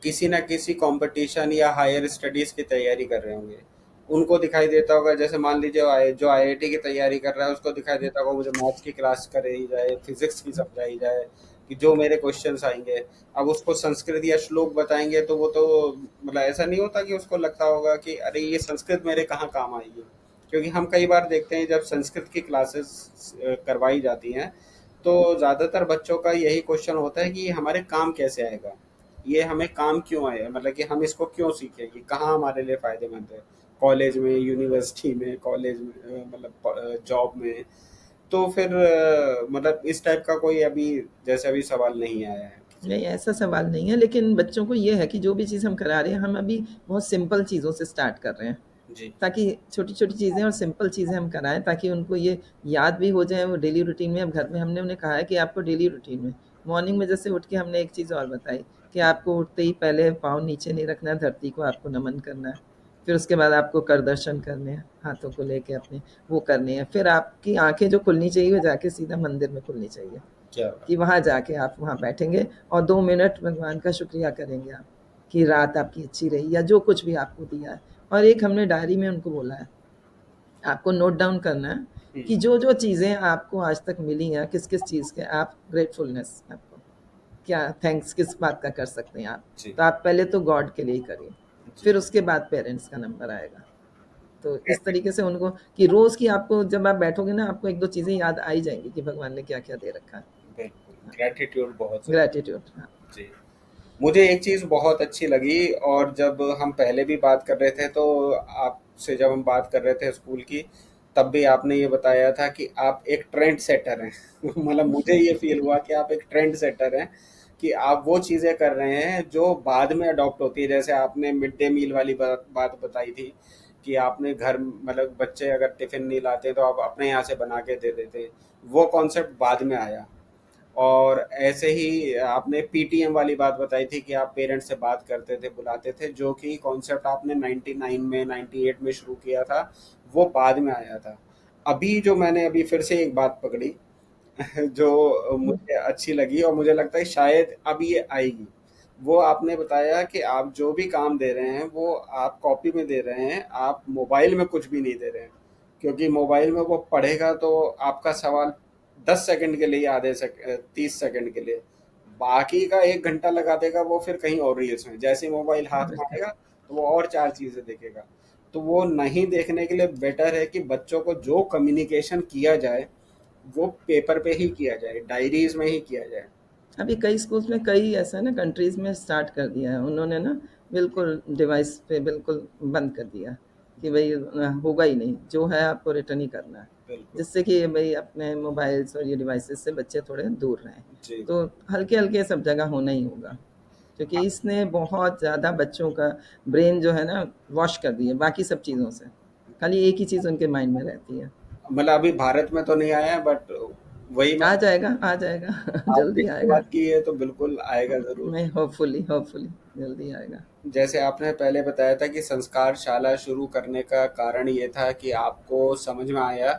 Speaker 2: किसी न किसी कॉम्पिटिशन या हायर स्टडीज़ की तैयारी कर रहे होंगे। उनको दिखाई देता होगा, जैसे मान लीजिए जो आईआईटी की तैयारी कर रहा है, उसको दिखाई देता होगा मुझे मैथ्स की क्लास कराई जाए, फिज़िक्स की समझाई जाए, कि जो मेरे क्वेश्चन्स आएँगे। अब उसको संस्कृत या श्लोक बताएँगे तो वो तो, मतलब ऐसा नहीं होता कि उसको लगता होगा कि अरे! ये संस्कृत मेरे कहाँ काम आएगी। क्योंकि हम कई बार देखते हैं जब संस्कृत की क्लासेस करवाई जाती हैं, तो ज़्यादातर बच्चों का यही क्वेश्चन होता है कि ये हमारे काम कैसे आएगा? ये हमें काम क्यों आएगा? मतलब कि हम इसको क्यों सीखें? ये कहाँ हमारे लिए फ़ायदेमंद है? कॉलेज में, यूनिवर्सिटी में, कॉलेज में, मतलब जॉब में। तो फिर मतलब इस टाइप का कोई अभी, जैसे अभी सवाल नहीं आया है किसी
Speaker 1: नहीं, ऐसा सवाल नहीं है, लेकिन बच्चों को ये है कि जो भी चीज़ हम करा रहे हैं, हम अभी बहुत सिंपल चीज़ों से स्टार्ट कर रहे हैं।
Speaker 2: को। जी।
Speaker 1: ताकि छोटी-छोटी चीज़ें और सिंपल चीज़ें हम कराएँ, ताकि उनको ये याद भी हो जाए वो डेली रूटीन में। अब घर में हमने उन्हें कहा है कि आपको डेली रूटीन में मॉर्निंग में जैसे उठ के हमने एक चीज़ और बताई कि आपको उठते ही पहले पाँव नीचे नहीं रखना है, धरती को आपको नमन करना है। फिर उसके बाद आपको कर दर्शन करने हैं, हाथों को लेके अपने वो करने हैं। फिर आपकी आँखें जो खुलनी चाहिए वो जाके सीधा मंदिर में खुलनी चाहिए,
Speaker 2: क्या
Speaker 1: कि
Speaker 2: बात
Speaker 1: वहाँ जाके आप वहाँ बैठेंगे और 2 मिनट भगवान का शुक्रिया करेंगे आप, कि रात आपकी अच्छी रही या जो कुछ भी आपको दिया है। और एक हमने डायरी में उनको बोला है, आपको नोट डाउन करना है
Speaker 2: है।
Speaker 1: कि जो-जो चीज़ें आपको आज तक मिली हैं, किस-किस चीज़ के आप ग्रेटफुलनेस आपको, क्या थैंक्स किस बात का कर सकते हैं आप।
Speaker 2: जी,
Speaker 1: तो आप पहले तो गॉड के लिए ही करिए,
Speaker 2: जी।
Speaker 1: फिर उसके बाद पेरेंट्स का नंबर आएगा। तो इस तरीके से उनको कि रोज़ की आपको जब आप बैठोगे ना, आपको 1-2 चीज़ें याद आ ही जाएँगी कि भगवान ने क्या-क्या दे रखा है।
Speaker 2: बिल्कुल,
Speaker 1: हाँ,
Speaker 2: ग्रैटिट्यूड बहुत ज़रूरी
Speaker 1: ग्रैटिट्यूड हाँ।
Speaker 2: है। जी। मुझे एक चीज़ बहुत अच्छी लगी, और जब हम पहले भी बात कर रहे थे तो आपसे जब हम बात कर रहे थे स्कूल की, तब भी आपने ये बताया था कि आप एक ट्रेंड सेटर हैं। मतलब मुझे ये फ़ील हुआ कि आप एक ट्रेंड सेटर हैं, कि आप वो चीज़ें कर रहे हैं जो बाद में अडॉप्ट होती है। जैसे आपने मिड डे मील वाली बात बताई थी, कि आपने घर, मतलब बच्चे अगर टिफ़िन नहीं लाते तो आप अपने यहाँ से बना के दे देते। वो कॉन्सेप्ट बाद में आया। और ऐसे ही आपने पीटीएम वाली बात बताई थी कि आप पेरेंट्स से बात करते थे, बुलाते थे, जो कि कॉन्सेप्ट आपने 99 में, 98 में शुरू किया था, वो बाद में आया था। अभी जो मैंने अभी फिर से एक बात पकड़ी, जो मुझे अच्छी लगी और मुझे लगता है शायद अब ये आएगी। वो आपने बताया कि आप जो भी काम दे रहे हैं वो आप कॉपी में दे रहे हैं, आप मोबाइल में कुछ भी नहीं दे रहे हैं, क्योंकि मोबाइल में वो पढ़ेगा तो आपका सवाल 10 सेकंड के लिए, 30 सेकंड के लिए, बाकी का 1 घंटा लगा देगा वो फिर कहीं और रील्स में। जैसे ही मोबाइल हाथ
Speaker 1: और
Speaker 2: में
Speaker 1: क्या।
Speaker 2: आएगा तो वो और चार चीजें देखेगा। तो वो नहीं देखने के लिए बेटर है कि बच्चों को जो कम्युनिकेशन किया जाए वो पेपर पे ही किया जाए, डायरीज में ही किया जाए।
Speaker 1: अभी कई स्कूल्स में, कई ऐसा ना कंट्रीज में स्टार्ट कर दिया है उन्होंने ना, बिल्कुल डिवाइस पे बिल्कुल बंद कर दिया कि भाई होगा ही नहीं, जो है आपको रिटर्न ही करना है,
Speaker 2: बिल्कुल।
Speaker 1: जिससे कि भाई अपने मोबाइल्स और ये डिवाइसेस से बच्चे थोड़े दूर रहें।
Speaker 2: जी।
Speaker 1: तो हल्के हल्के सब जगह होना ही होगा, क्योंकि इसने बहुत ज़्यादा बच्चों का ब्रेन जो है ना वॉश कर दिया बाकी सब चीज़ों से, खाली एक ही चीज़ उनके माइंड में रहती है।
Speaker 2: मतलब अभी भारत में तो नहीं आया है, बट वही मैं,
Speaker 1: आ जाएगा, आ जाएगा
Speaker 2: आपने
Speaker 1: जल्दी
Speaker 2: की
Speaker 1: आएगा।
Speaker 2: बात की है तो बिल्कुल आएगा जरूर।
Speaker 1: नहीं, होपफुली होपफुली जल्दी आएगा।
Speaker 2: जैसे आपने पहले बताया था कि संस्कार शाला शुरू करने का कारण ये था कि आपको समझ में आया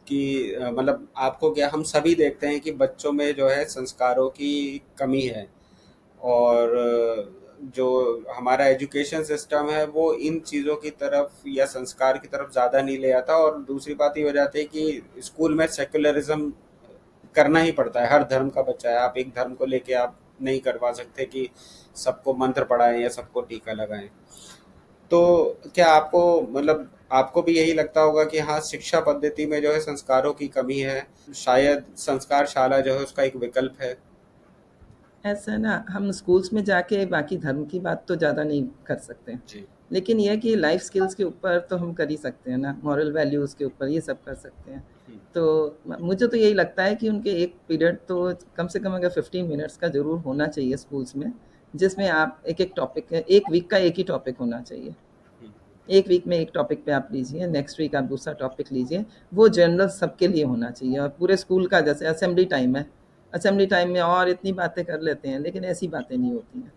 Speaker 2: कि मतलब आपको क्या, हम सभी देखते हैं कि बच्चों में जो है संस्कारों की कमी है, और जो हमारा एजुकेशन सिस्टम है वो इन चीज़ों की तरफ या संस्कार की तरफ ज़्यादा नहीं ले आता। और दूसरी बात ये हो जाती है कि स्कूल में सेकुलरिज्म करना ही पड़ता है, हर धर्म का बच्चा है, आप एक धर्म को लेके आप नहीं करवा सकते कि सबको मंत्र पढ़ाएं या सबको टीका लगाएं। तो क्या आपको, मतलब आपको भी यही लगता होगा कि हाँ, शिक्षा पद्धति में जो है संस्कारों की कमी है, शायद संस्कार शाला जो है उसका एक विकल्प है?
Speaker 1: ऐसा है ना, हम स्कूल्स में जाके बाकी धर्म की बात तो ज़्यादा नहीं कर सकते,
Speaker 2: जी।
Speaker 1: लेकिन ये है कि लाइफ स्किल्स के ऊपर तो हम कर ही सकते हैं ना, मॉरल वैल्यूज़ के ऊपर ये सब कर सकते हैं।
Speaker 2: हम्म।
Speaker 1: तो मुझे तो यही लगता है कि उनके एक पीरियड तो कम से कम अगर 15 मिनट्स का ज़रूर होना चाहिए स्कूल्स में, जिसमें आप एक एक टॉपिक, एक वीक का एक ही टॉपिक होना चाहिए।
Speaker 2: हम्म।
Speaker 1: एक वीक में एक टॉपिक पे आप लीजिए, नेक्स्ट वीक आप दूसरा टॉपिक लीजिए, वो जनरल सबके लिए होना चाहिए। और पूरे स्कूल का, जैसे असेंबली टाइम है, असेंबली टाइम में और इतनी बातें कर लेते हैं, लेकिन ऐसी बातें नहीं होती हैं।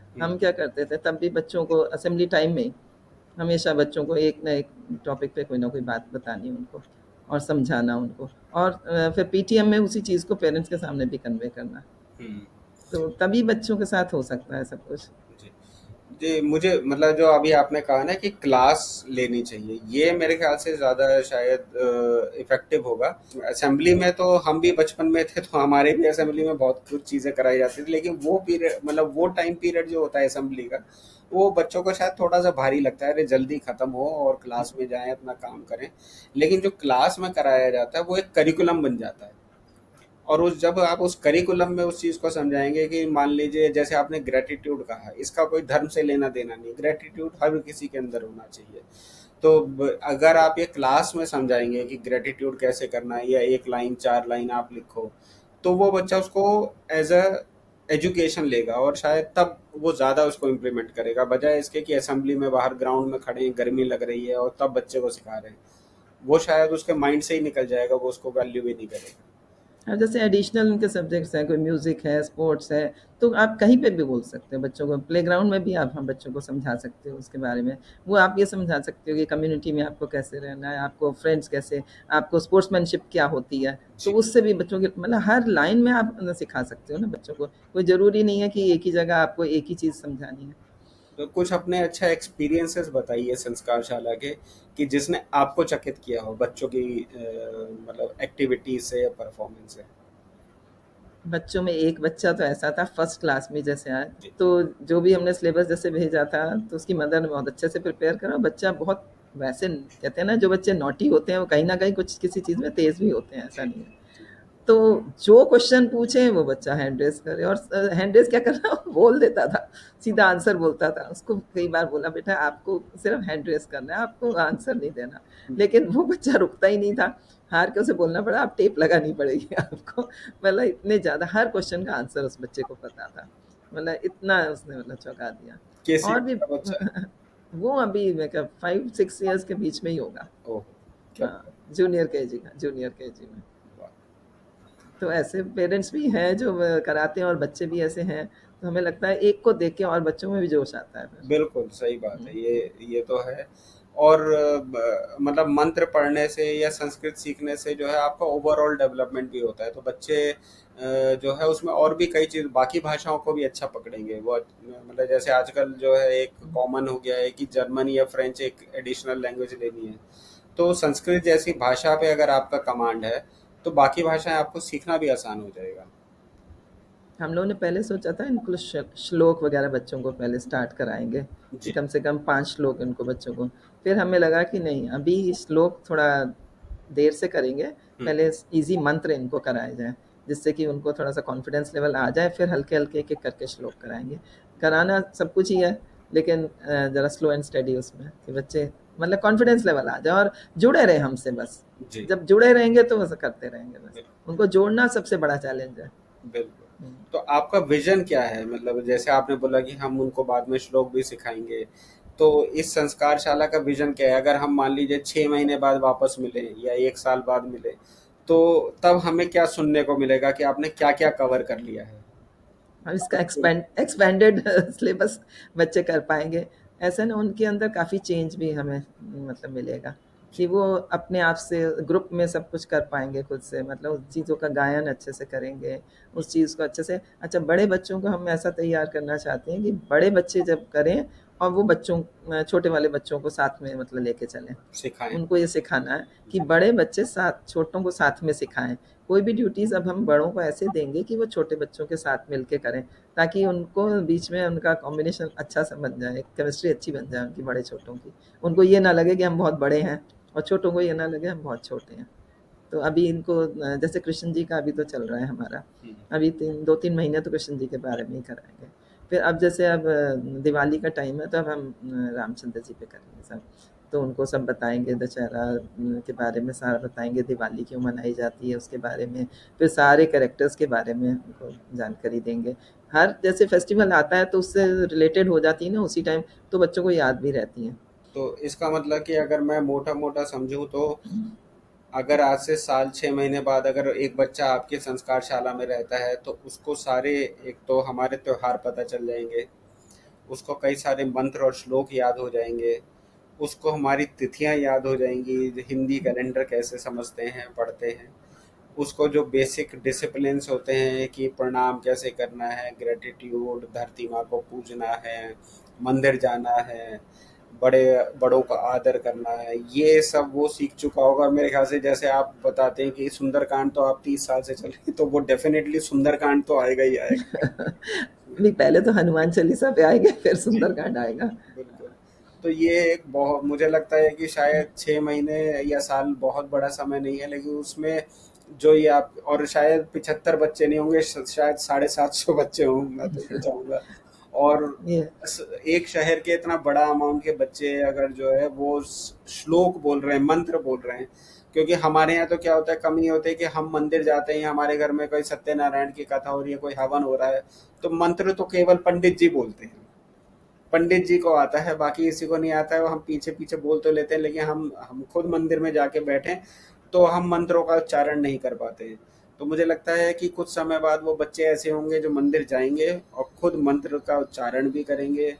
Speaker 2: हम्म।
Speaker 1: हम क्या करते थे तब भी बच्चों को असेंबली टाइम में हमेशा बच्चों को एक ना एक टॉपिक पे कोई ना कोई बात बतानी उनको, और समझाना उनको, और फिर पीटीएम में उसी चीज़ को पेरेंट्स के सामने भी कन्वे करना।
Speaker 2: हम्म।
Speaker 1: तो तभी बच्चों के साथ हो सकता है सब कुछ।
Speaker 2: जी। जी, मुझे मतलब जो अभी आपने कहा ना कि क्लास लेनी चाहिए, ये मेरे ख्याल से ज़्यादा शायद इफ़ेक्टिव होगा। असेंबली में तो हम भी बचपन में थे तो हमारे भी असेंबली में बहुत कुछ चीज़ें कराई जाती थी, लेकिन वो पीरियड, मतलब वो टाइम पीरियड जो होता है असेंबली का, वो बच्चों को शायद थोड़ा-सा भारी लगता है, अरे जल्दी ख़त्म हो और क्लास में जाएँ, अपना काम करें। लेकिन जो क्लास में कराया जाता है वो एक करिकुलम बन जाता है। और उस, जब आप उस करिकुलम में उस चीज़ को समझाएंगे कि मान लीजिए जैसे आपने ग्रेटिट्यूड कहा, इसका कोई धर्म से लेना देना नहीं, ग्रेटिट्यूड हर किसी के अंदर होना चाहिए। तो अगर आप ये क्लास में समझाएंगे कि ग्रेटिट्यूड कैसे करना है, या एक लाइन 4 लाइन आप लिखो, तो वो बच्चा उसको एज अ एजुकेशन लेगा, और शायद तब वो ज़्यादा उसको इम्प्लीमेंट करेगा, बजाय इसके कि असेंबली में बाहर ग्राउंड में खड़े हैं, गर्मी लग रही है और तब बच्चे को सिखा रहे हैं। वो शायद उसके माइंड से ही निकल जाएगा, वो उसको वैल्यू भी नहीं करेगा।
Speaker 1: और जैसे एडिशनल उनके सब्जेक्ट्स हैं, कोई म्यूज़िक है, स्पोर्ट्स है, तो आप कहीं पे भी बोल सकते हो बच्चों को, प्लेग्राउंड में भी आप हम बच्चों को समझा सकते हो उसके बारे में। वो आप ये समझा सकते हो कि कम्युनिटी में आपको कैसे रहना है, आपको फ्रेंड्स कैसे, आपको स्पोर्ट्समैनशिप क्या होती है। तो
Speaker 2: जी।
Speaker 1: उससे भी बच्चों के मतलब हर लाइन में आप सिखा सकते हो ना बच्चों को, कोई ज़रूरी नहीं है कि एक ही जगह आपको एक ही चीज़ समझानी है।
Speaker 2: तो कुछ अपने अच्छा एक्सपीरियंसेस बताइए संस्कारशाला के, कि जिसने आपको चकित किया हो बच्चों की मतलब एक्टिविटी से या परफॉर्मेंस से।
Speaker 1: बच्चों में एक बच्चा तो ऐसा था फर्स्ट क्लास में जैसे आया,
Speaker 2: जी।
Speaker 1: तो जो भी हमने सिलेबस जैसे भेजा था, तो उसकी मदर ने बहुत अच्छे से प्रिपेयर करा। बच्चा बहुत, वैसे कहते हैं ना जो बच्चे नॉटी होते हैं वो कहीं ना कहीं कुछ किसी चीज़ में तेज भी होते हैं, ऐसा
Speaker 2: जी।
Speaker 1: नहीं है।
Speaker 2: जी।
Speaker 1: तो जो क्वेश्चन पूछे वो बच्चा हैंड रेस करे, और हैंड रेस क्या करना बोल देता था, सीधा आंसर बोलता था। उसको कई बार बोला, बेटा आपको सिर्फ हैंड रेस करना है, आपको आंसर नहीं देना। लेकिन वो बच्चा रुकता ही नहीं था, हार के उसे बोलना पड़ा, आप टेप लगानी पड़ेगी आपको। मतलब इतने ज़्यादा हर क्वेश्चन का आंसर उस बच्चे को पता था, मतलब इतना उसने मतलब चौंका दिया।
Speaker 2: किस
Speaker 1: और
Speaker 2: ईयर
Speaker 1: भी
Speaker 2: का बच्चा?
Speaker 1: वो अभी मैं क्या 5-6 ईयर्स के बीच में ही होगा।
Speaker 2: ओह, क्या
Speaker 1: हाँ, जूनियर केजी का, जूनियर केजी में।
Speaker 2: बात।
Speaker 1: तो ऐसे पेरेंट्स भी हैं जो कराते हैं, और बच्चे भी ऐसे हैं, तो हमें लगता है एक को देख के और बच्चों में भी जोश आता है फिर।
Speaker 2: बिल्कुल सही बात
Speaker 1: हुँ,
Speaker 2: है, ये तो है। और मतलब मंत्र पढ़ने से या संस्कृत सीखने से जो है आपका ओवरऑल डेवलपमेंट भी होता है, तो बच्चे जो है उसमें और भी कई चीज़ बाकी भाषाओं को भी अच्छा पकड़ेंगे वो। मतलब जैसे आजकल जो है एक कॉमन हो गया है कि जर्मन या फ्रेंच एक एडिशनल लैंग्वेज लेनी है, तो संस्कृत जैसी भाषा पे अगर आपका कमांड है तो बाकी भाषाएं आपको सीखना भी आसान हो जाएगा।
Speaker 1: हम लोगों ने पहले सोचा था इनको श्लोक वगैरह बच्चों को पहले स्टार्ट कराएंगे, कि
Speaker 2: जी।
Speaker 1: कम से कम 5 श्लोक इनको बच्चों को। फिर हमें लगा कि नहीं, अभी श्लोक थोड़ा देर से करेंगे,
Speaker 2: हम्म।
Speaker 1: पहले इजी मंत्र इनको कराए जाएं, जिससे कि उनको थोड़ा सा कॉन्फिडेंस लेवल आ जाए, फिर हल्के हल्के एक एक करके श्लोक कराएंगे। कराना सब कुछ ही है, लेकिन ज़रा स्लो एंड स्टडी उसमें, कि बच्चे मतलब कॉन्फिडेंस लेवल आ जाए और जुड़े रहे हमसे बस।
Speaker 2: जी।
Speaker 1: जब जुड़े रहेंगे तो बस करते रहेंगे बस।
Speaker 2: बिल्कुल।
Speaker 1: उनको जोड़ना सबसे बड़ा चैलेंज है।
Speaker 2: बिल्कुल।
Speaker 1: हम्म।
Speaker 2: तो आपका विजन क्या है? मतलब जैसे आपने बोला कि हम उनको बाद में श्लोक भी सिखाएंगे, तो इस संस्कारशाला का विजन क्या है? अगर हम मान लीजिए 6 महीने बाद वापस मिले या 1 साल बाद मिले, तो तब हमें क्या सुनने को मिलेगा कि आपने क्या क्या कवर कर लिया है?
Speaker 1: और इसका एक्सपेंडेड सिलेबस बच्चे कर पाएंगे। ऐसे ना उनके अंदर काफ़ी चेंज भी हमें मतलब मिलेगा, कि वो अपने आप से ग्रुप में सब कुछ कर पाएंगे खुद से, मतलब उस चीज़ों का गायन अच्छे से करेंगे, उस चीज़ को अच्छे से। अच्छा, बड़े बच्चों को हम ऐसा तैयार करना चाहते हैं कि बड़े बच्चे जब करें और वो बच्चों छोटे वाले बच्चों को साथ में मतलब लेके चलें।
Speaker 2: सिखाएं।
Speaker 1: उनको ये सिखाना है कि बड़े बच्चे साथ छोटों को साथ में सिखाएं। कोई भी ड्यूटीज़ अब हम बड़ों को ऐसे देंगे कि वो छोटे बच्चों के साथ मिल के करें, ताकि उनको बीच में उनका कॉम्बिनेशन अच्छा सा बन जाए, केमिस्ट्री अच्छी बन जाए उनकी बड़े छोटों की। उनको ये ना लगे कि हम बहुत बड़े हैं, और छोटों को ये ना लगे हम बहुत छोटे हैं। तो अभी इनको जैसे कृष्ण जी का अभी तो चल रहा है हमारा,
Speaker 2: हम्म।
Speaker 1: अभी 2-3 महीने तो कृष्ण जी के बारे में ही कराएंगे। फिर अब जैसे अब दिवाली का टाइम है, तो अब हम रामचंद्र जी पे करेंगे सब। तो उनको सब बताएंगे, दशहरा के बारे में सारा बताएंगे, दिवाली क्यों मनाई जाती है उसके बारे में। फिर सारे कैरेक्टर्स के बारे में उनको जानकारी देंगे। हर जैसे फेस्टिवल आता है तो उससे रिलेटेड हो जाती है ना उसी टाइम, तो बच्चों को याद भी रहती हैं।
Speaker 2: तो इसका मतलब कि अगर मैं मोटा मोटा समझूं तो अगर आज से साल 6 महीने बाद अगर एक बच्चा आपके संस्कारशाला में रहता है तो उसको सारे, एक तो हमारे त्योहार पता चल जाएंगे, उसको कई सारे मंत्र और श्लोक याद हो जाएंगे, उसको हमारी तिथियां याद हो जाएंगी, हिंदी कैलेंडर कैसे समझते हैं पढ़ते हैं, उसको जो बेसिक डिसिप्लिन्स होते हैं कि प्रणाम कैसे करना है, ग्रेटिट्यूड, धरती माँ को पूजना है, मंदिर जाना है, बड़े बड़ों का आदर करना है, ये सब वो सीख चुका होगा मेरे ख्याल से। जैसे आप बताते हैं कि सुंदरकांड तो आप 30 साल से चल रहे हैं, तो वो डेफिनेटली सुंदरकांड तो आएगा ही आएगा।
Speaker 1: नहीं, पहले तो हनुमान चालीसा पे आएंगे, फिर
Speaker 2: जी।
Speaker 1: सुंदरकांड आएगा।
Speaker 2: बिल्कुल। तो ये एक बहुत, मुझे लगता है कि शायद 6 महीने या साल बहुत बड़ा समय नहीं है, लेकिन उसमें जो ये आप, और शायद 75 बच्चे नहीं होंगे, शायद 750 बच्चे होंगे, मैं तो ये चाहूँगा। और
Speaker 1: ये
Speaker 2: एक शहर के इतना बड़ा अमाउंट के बच्चे अगर जो है वो श्लोक बोल रहे हैं, मंत्र बोल रहे हैं, क्योंकि हमारे यहाँ तो क्या होता है, कम ये होता है कि हम मंदिर जाते हैं, हमारे घर में कोई सत्यनारायण की कथा हो रही है, कोई हवन हो रहा है, तो मंत्र तो केवल पंडित जी बोलते हैं, पंडित जी को आता है, बाकी किसी को नहीं आता है। वो हम पीछे पीछे बोल तो लेते हैं, लेकिन हम खुद मंदिर में जाके बैठे तो हम मंत्रों का उच्चारण नहीं कर पाते हैं। तो मुझे लगता है कि कुछ समय बाद वो बच्चे ऐसे होंगे जो मंदिर जाएंगे और खुद मंत्र का उच्चारण भी करेंगे।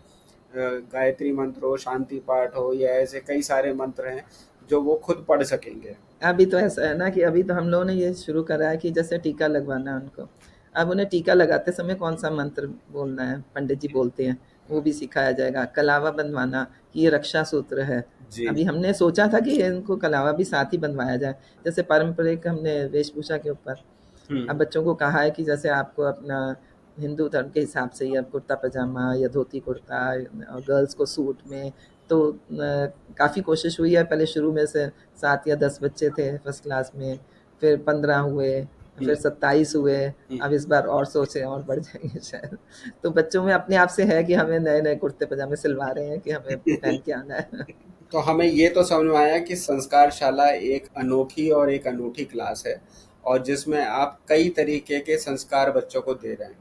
Speaker 2: गायत्री मंत्र हो, शांति पाठ हो, या ऐसे कई सारे मंत्र हैं जो वो खुद पढ़ सकेंगे।
Speaker 1: अभी तो ऐसा है ना कि अभी तो हम लोगों ने ये शुरू करा है कि जैसे टीका लगवाना है उनको, अब उन्हें टीका लगाते समय कौन सा मंत्र बोलना है, पंडित जी बोलते हैं, वो भी सिखाया जाएगा। कलावा बंधवाना, कि ये रक्षा सूत्र है।
Speaker 2: जी।
Speaker 1: अभी हमने सोचा था कि इनको कलावा भी साथ ही बंधवाया जाए, जैसे पारंपरिक हमने वेशभूषा के ऊपर। अब
Speaker 2: हम्म।
Speaker 1: बच्चों को कहा है कि जैसे आपको अपना हिंदू धर्म के हिसाब से ही अब कुर्ता पजामा या धोती कुर्ता, और गर्ल्स को सूट में। तो काफ़ी कोशिश हुई है, पहले शुरू में से 7 या 10 बच्चे थे फर्स्ट क्लास में, फिर 15 हुए, फिर
Speaker 2: हम्म।
Speaker 1: 27 हुए।
Speaker 2: हम्म।
Speaker 1: अब इस बार और सोचे और बढ़ जाएंगे शायद। तो बच्चों में अपने आप से है कि हमें नए नए कुर्ते पजामे सिलवा रहे हैं, कि हमें पहन के आना है।
Speaker 2: तो हमें ये तो समझ में आया कि संस्कारशाला एक अनोखी और एक अनूठी क्लास है, और जिसमें आप कई तरीके के संस्कार बच्चों को दे रहे हैं।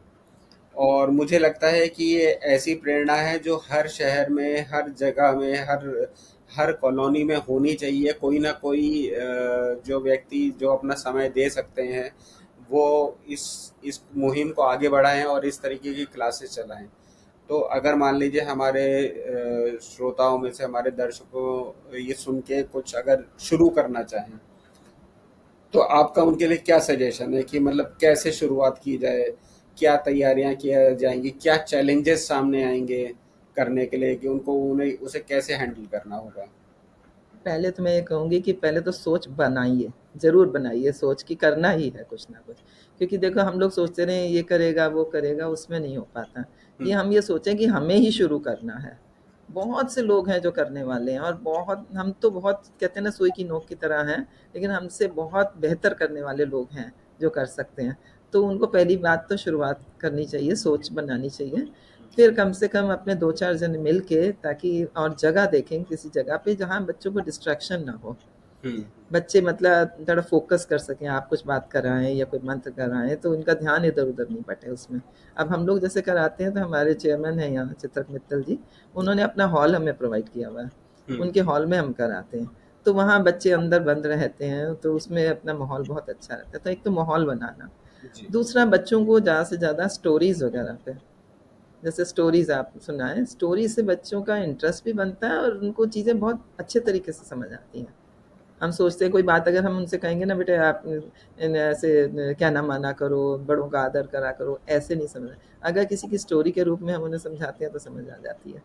Speaker 2: और मुझे लगता है कि ये ऐसी प्रेरणा है जो हर शहर में, हर जगह में, हर हर कॉलोनी में होनी चाहिए। कोई ना कोई जो व्यक्ति जो अपना समय दे सकते हैं, वो इस मुहिम को आगे बढ़ाएं और इस तरीके की क्लासेस चलाएं। तो अगर मान लीजिए हमारे श्रोताओं में से हमारे दर्शकों ये सुन के कुछ अगर शुरू करना चाहें, तो आपका उनके लिए क्या सजेशन है कि मतलब कैसे शुरुआत की जाए, क्या तैयारियां किया जाएंगी, क्या चैलेंजेस सामने आएंगे करने के लिए, कि उनको उन्हें उसे कैसे हैंडल करना होगा?
Speaker 1: पहले तो मैं ये कहूँगी कि पहले तो सोच बनाइए, ज़रूर बनाइए सोच कि करना ही है कुछ ना कुछ। क्योंकि देखो हम लोग सोचते रहे ये करेगा, वो करेगा, उसमें नहीं हो पाता।
Speaker 2: हम्म।
Speaker 1: ये हम ये सोचें कि हमें ही शुरू करना है। बहुत से लोग हैं जो करने वाले हैं और बहुत हम तो बहुत कहते हैं ना सुई की नोक की तरह हैं, लेकिन हमसे बहुत बेहतर करने वाले लोग हैं जो कर सकते हैं। तो उनको पहली बात तो शुरुआत करनी चाहिए, सोच बनानी चाहिए। फिर कम से कम अपने 2-4 जन मिल के ताकि और जगह देखें किसी जगह पे जहाँ बच्चों को डिस्ट्रैक्शन ना हो।
Speaker 2: हम्म।
Speaker 1: बच्चे मतलब थोड़ा फ़ोकस कर सकें, आप कुछ बात कर रहे हैं या कोई मंत्र कर रहे हैं तो उनका ध्यान इधर-उधर नहीं बटे उसमें। अब हम लोग जैसे कराते हैं तो हमारे चेयरमैन हैं यहाँ चित्रक मित्तल जी, उन्होंने अपना हॉल हमें प्रोवाइड किया हुआ है।
Speaker 2: हम्म।
Speaker 1: उनके हॉल में हम कराते हैं। तो वहाँ बच्चे अंदर बंद रहते हैं तो उसमें अपना माहौल बहुत अच्छा रहता है। तो एक तो माहौल बनाना।
Speaker 2: जी।
Speaker 1: दूसरा बच्चों को ज़्यादा से ज़्यादा स्टोरीज़ वगैरह पे जैसे स्टोरीज़ आप सुनाएँ, स्टोरी से बच्चों का इंटरेस्ट भी बनता है और उनको चीज़ें बहुत अच्छे तरीके से समझ आती हैं। हम सोचते हैं कोई बात अगर हम उनसे कहेंगे ना बेटे आप ऐसे क्या ना माना करो, बड़ों का आदर करा करो, ऐसे नहीं समझ अगर किसी की स्टोरी के रूप में हम उन्हें समझाते हैं तो समझ आ जाती है।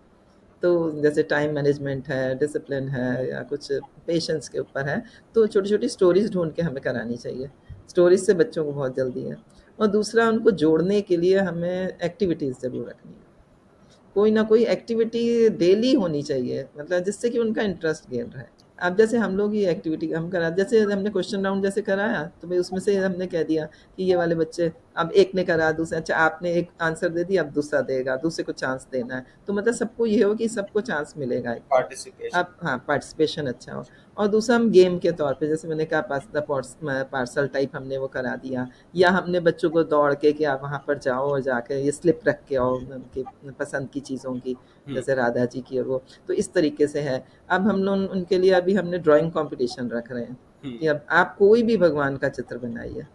Speaker 1: तो जैसे टाइम मैनेजमेंट है, डिसिप्लिन है या कुछ पेशेंस के ऊपर है, तो छोटी-छोटी स्टोरीज़ ढूँढ के हमें करानी चाहिए। स्टोरीज़ से बच्चों को बहुत जल्दी है और दूसरा उनको जोड़ने के लिए हमें एक्टिविटीज़ ज़रूर रखनी है। कोई ना कोई एक्टिविटी डेली होनी चाहिए मतलब जिससे कि उनका इंटरेस्ट गेन रहे। अब जैसे हम लोग ये एक्टिविटी हम करा जैसे हमने क्वेश्चन राउंड जैसे कराया तो भाई उसमें से हमने कह दिया कि ये वाले बच्चे अब एक ने करा दूसरा अच्छा आपने एक आंसर दे दिया अब दूसरा देगा दूसरे को चांस देना है तो मतलब सबको ये हो कि सबको चांस मिलेगा एक तो
Speaker 2: पार्टिसिपेशन।
Speaker 1: अब हाँ पार्टिसिपेशन अच्छा हो और दूसरा हम गेम के तौर पे जैसे मैंने कहा पास द पार्सल टाइप हमने वो करा दिया या हमने बच्चों को दौड़ के कि आप वहाँ पर जाओ और जाकर ये स्लिप रख के आओ उनकी पसंद की चीज़ों की
Speaker 2: हम्म।
Speaker 1: जैसे राधा जी की और वो तो इस तरीके से है। अब हम लोग उनके लिए अभी हमने ड्राइंग कंपटीशन रख रहे हैं
Speaker 2: हम्म।
Speaker 1: कि अब आप कोई भी भगवान का चित्र बनाइए।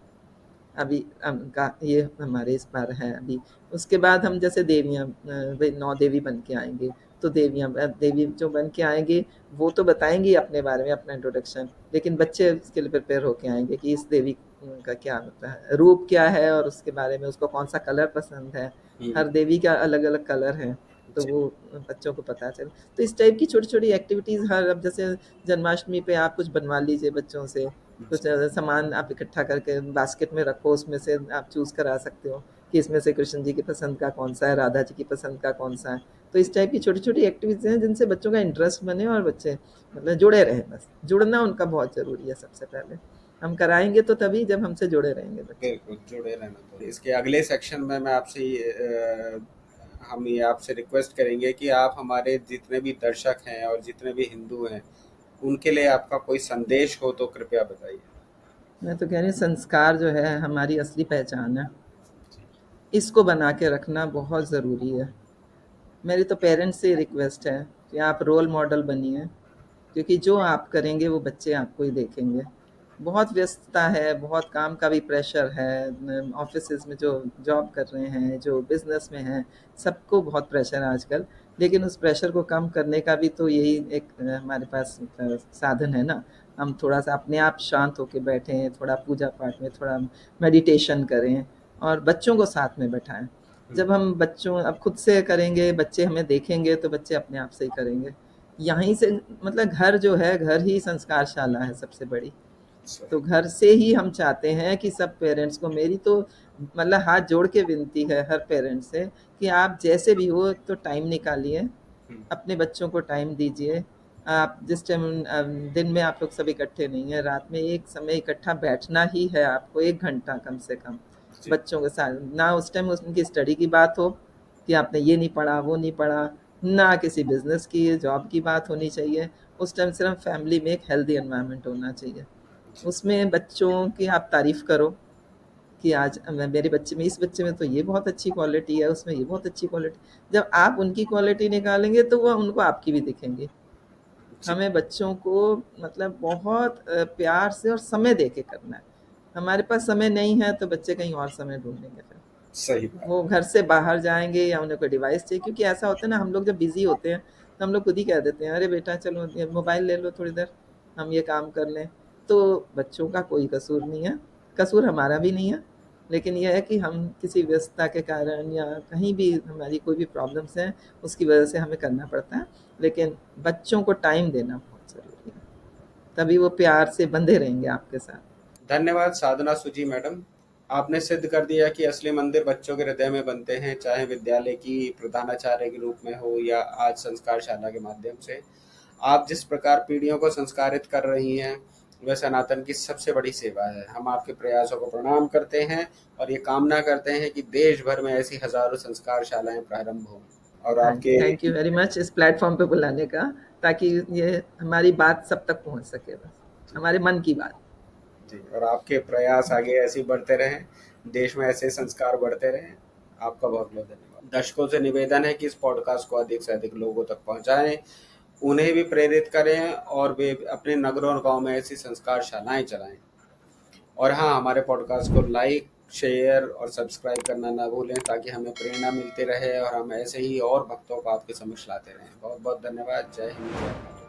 Speaker 1: अभी का ये हमारे इस बार है अभी उसके बाद हम जैसे देवियाँ भाई 9 देवी बन के आएँगे तो देवियाँ देवी जो बन के आएँगे वो तो बताएँगी अपने बारे में अपना इंट्रोडक्शन लेकिन बच्चे उसके लिए प्रिपेयर होके आएँगे कि इस देवी का क्या होता है, रूप क्या है और उसके बारे में उसको कौन-सा कलर पसंद है।
Speaker 2: हम्म।
Speaker 1: हर देवी का अलग-अलग कलर है, तो
Speaker 2: जी।
Speaker 1: वो बच्चों को पता चले। तो इस टाइप की छोटी-छोटी एक्टिविटीज़ हर अब जैसे जन्माष्टमी पे आप कुछ बनवा लीजिए बच्चों से, कुछ सामान आप इकट्ठा करके बास्केट में रखो, उसमें से आप चूज़ करा सकते हो कि इसमें से कृष्ण जी की पसंद का कौन-सा है, राधा जी की पसंद का कौन-सा है। तो इस टाइप की छोटी-छोटी एक्टिविटीज़ हैं जिनसे बच्चों का इंटरेस्ट बने और बच्चे मतलब जुड़े रहें बस। जुड़ना उनका बहुत ज़रूरी है सबसे पहले। हम कराएँगे तो तभी जब हमसे जुड़े रहेंगे बच्चे।
Speaker 2: बिल्कुल, जुड़े रहना तो इसके अगले सेक्शन में मैं आपसे हम ये आपसे रिक्वेस्ट करेंगे कि आप हमारे जितने भी दर्शक हैं और जितने भी हिंदू हैं, उनके लिए आपका कोई संदेश हो तो कृपया बताइए।
Speaker 1: मैं तो कह रही हूँ संस्कार जो है हमारी असली पहचान है। इसको बना के रखना बहुत ज़रूरी है। मेरी तो पेरेंट्स से रिक्वेस्ट है कि आप रोल मॉडल बनिए क्योंकि जो आप करेंगे वो बच्चे आपको ही देखेंगे। बहुत व्यस्तता है, बहुत काम का भी प्रेशर है, ऑफ़िसेज़ में जो जॉब कर रहे हैं, जो बिज़नेस में हैं, सबको बहुत प्रेशर है आजकल। लेकिन उस प्रेशर को कम करने का भी तो यही एक हमारे पास साधन है ना। हम थोड़ा-सा अपने आप शांत होके बैठें, थोड़ा पूजा-पाठ में थोड़ा मेडिटेशन करें और बच्चों को साथ में बैठाएँ।
Speaker 2: हम्म।
Speaker 1: जब हम बच्चों अब खुद से करेंगे, बच्चे हमें देखेंगे तो बच्चे अपने आप से ही करेंगे। यहीं से मतलब घर जो है, घर ही संस्कारशाला है सबसे बड़ी। तो
Speaker 2: सही।
Speaker 1: घर से ही हम चाहते हैं कि सब पेरेंट्स को मेरी तो मतलब हाथ जोड़ के विनती है हर पेरेंट्स से कि आप जैसे भी हो तो टाइम निकालिए,
Speaker 2: हम्म।
Speaker 1: अपने बच्चों को टाइम दीजिए। आप जिस टाइम दिन में आप लोग सब इकट्ठे नहीं हैं, रात में एक समय इकट्ठा बैठना ही है आपको 1 घंटा कम से कम,
Speaker 2: जी।
Speaker 1: बच्चों के साथ। ना उस टाइम उनकी स्टडी की बात हो कि आपने ये नहीं पढ़ा, वो नहीं पढ़ा, ना किसी बिज़नेस की, जॉब की बात होनी चाहिए। उस टाइम सिर्फ़ फैमिली में एक हेल्दी एनवायरनमेंट होना चाहिए।
Speaker 2: जी।
Speaker 1: उसमें बच्चों की आप तारीफ़ करो कि आज मेरे बच्चे में इस बच्चे में तो ये बहुत अच्छी क्वालिटी है, उसमें ये बहुत अच्छी क्वालिटी जब आप उनकी क्वालिटी निकालेंगे तो वो उनको आपकी भी दिखेंगी।
Speaker 2: जी।
Speaker 1: हमें बच्चों को मतलब बहुत प्यार से और समय दे के करना है। हमारे पास समय नहीं है तो बच्चे कहीं और समय ढूँढेंगे फिर।
Speaker 2: सही बात।
Speaker 1: वो घर से बाहर जाएँगे या उन्हें कोई डिवाइस चाहिए, क्योंकि ऐसा होता है ना, हम लोग जब बिज़ी होते हैं, तो हम लोग खुद ही कह देते हैं, "अरे बेटा चलो ये मोबाइल ले लो थोड़ी देर, हम ये काम कर लें।" तो बच्चों का कोई कसूर नहीं है, कसूर हमारा भी नहीं है, लेकिन ये है कि हम किसी व्यस्तता के कारण या कहीं भी हमारी कोई भी प्रॉब्लम्स हैं, उसकी वजह से हमें करना पड़ता है। लेकिन बच्चों को टाइम देना बहुत ज़रूरी है, तभी वो प्यार से बंधे रहेंगे आपके साथ।
Speaker 2: धन्यवाद साधना सुजी मैडम। आपने सिद्ध कर दिया कि असली मंदिर बच्चों के हृदय में बनते हैं, चाहे विद्यालय की प्रधानाचार्य के रूप में हो या आज संस्कारशाला के माध्यम से। आप जिस प्रकार पीढ़ियों को संस्कारित कर रही हैं, वह सनातन की सबसे बड़ी सेवा है। हम आपके प्रयासों को प्रणाम करते हैं और ये कामना करते हैं कि देश भर में ऐसी हजारों संस्कारशालाएं प्रारंभ हों। और
Speaker 1: हाँ जी,
Speaker 2: आपके
Speaker 1: थैंक यू वेरी मच इस प्लेटफ़ॉर्म पे बुलाने का, ताकि ये हमारी बात सब तक पहुँच सके बस, हमारे मन की बात।
Speaker 2: जी, और आपके प्रयास आगे ऐसे ही बढ़ते रहें, देश में ऐसे संस्कार बढ़ते रहें। आपका बहुत बहुत धन्यवाद। दर्शकों से निवेदन है कि इस पॉडकास्ट को अधिक से अधिक लोगों तक पहुंचाएं, उन्हें भी प्रेरित करें और वे अपने नगरों और गांव में ऐसी संस्कारशालाएं चलाएं। और हाँ, हमारे पॉडकास्ट को लाइक, शेयर और सब्सक्राइब करना ना भूलें, ताकि हमें प्रेरणा मिलती रहे और हम ऐसे ही और भक्तों को आपके समक्ष लाते रहें। बहुत बहुत धन्यवाद। जय हिंद, जय भारत।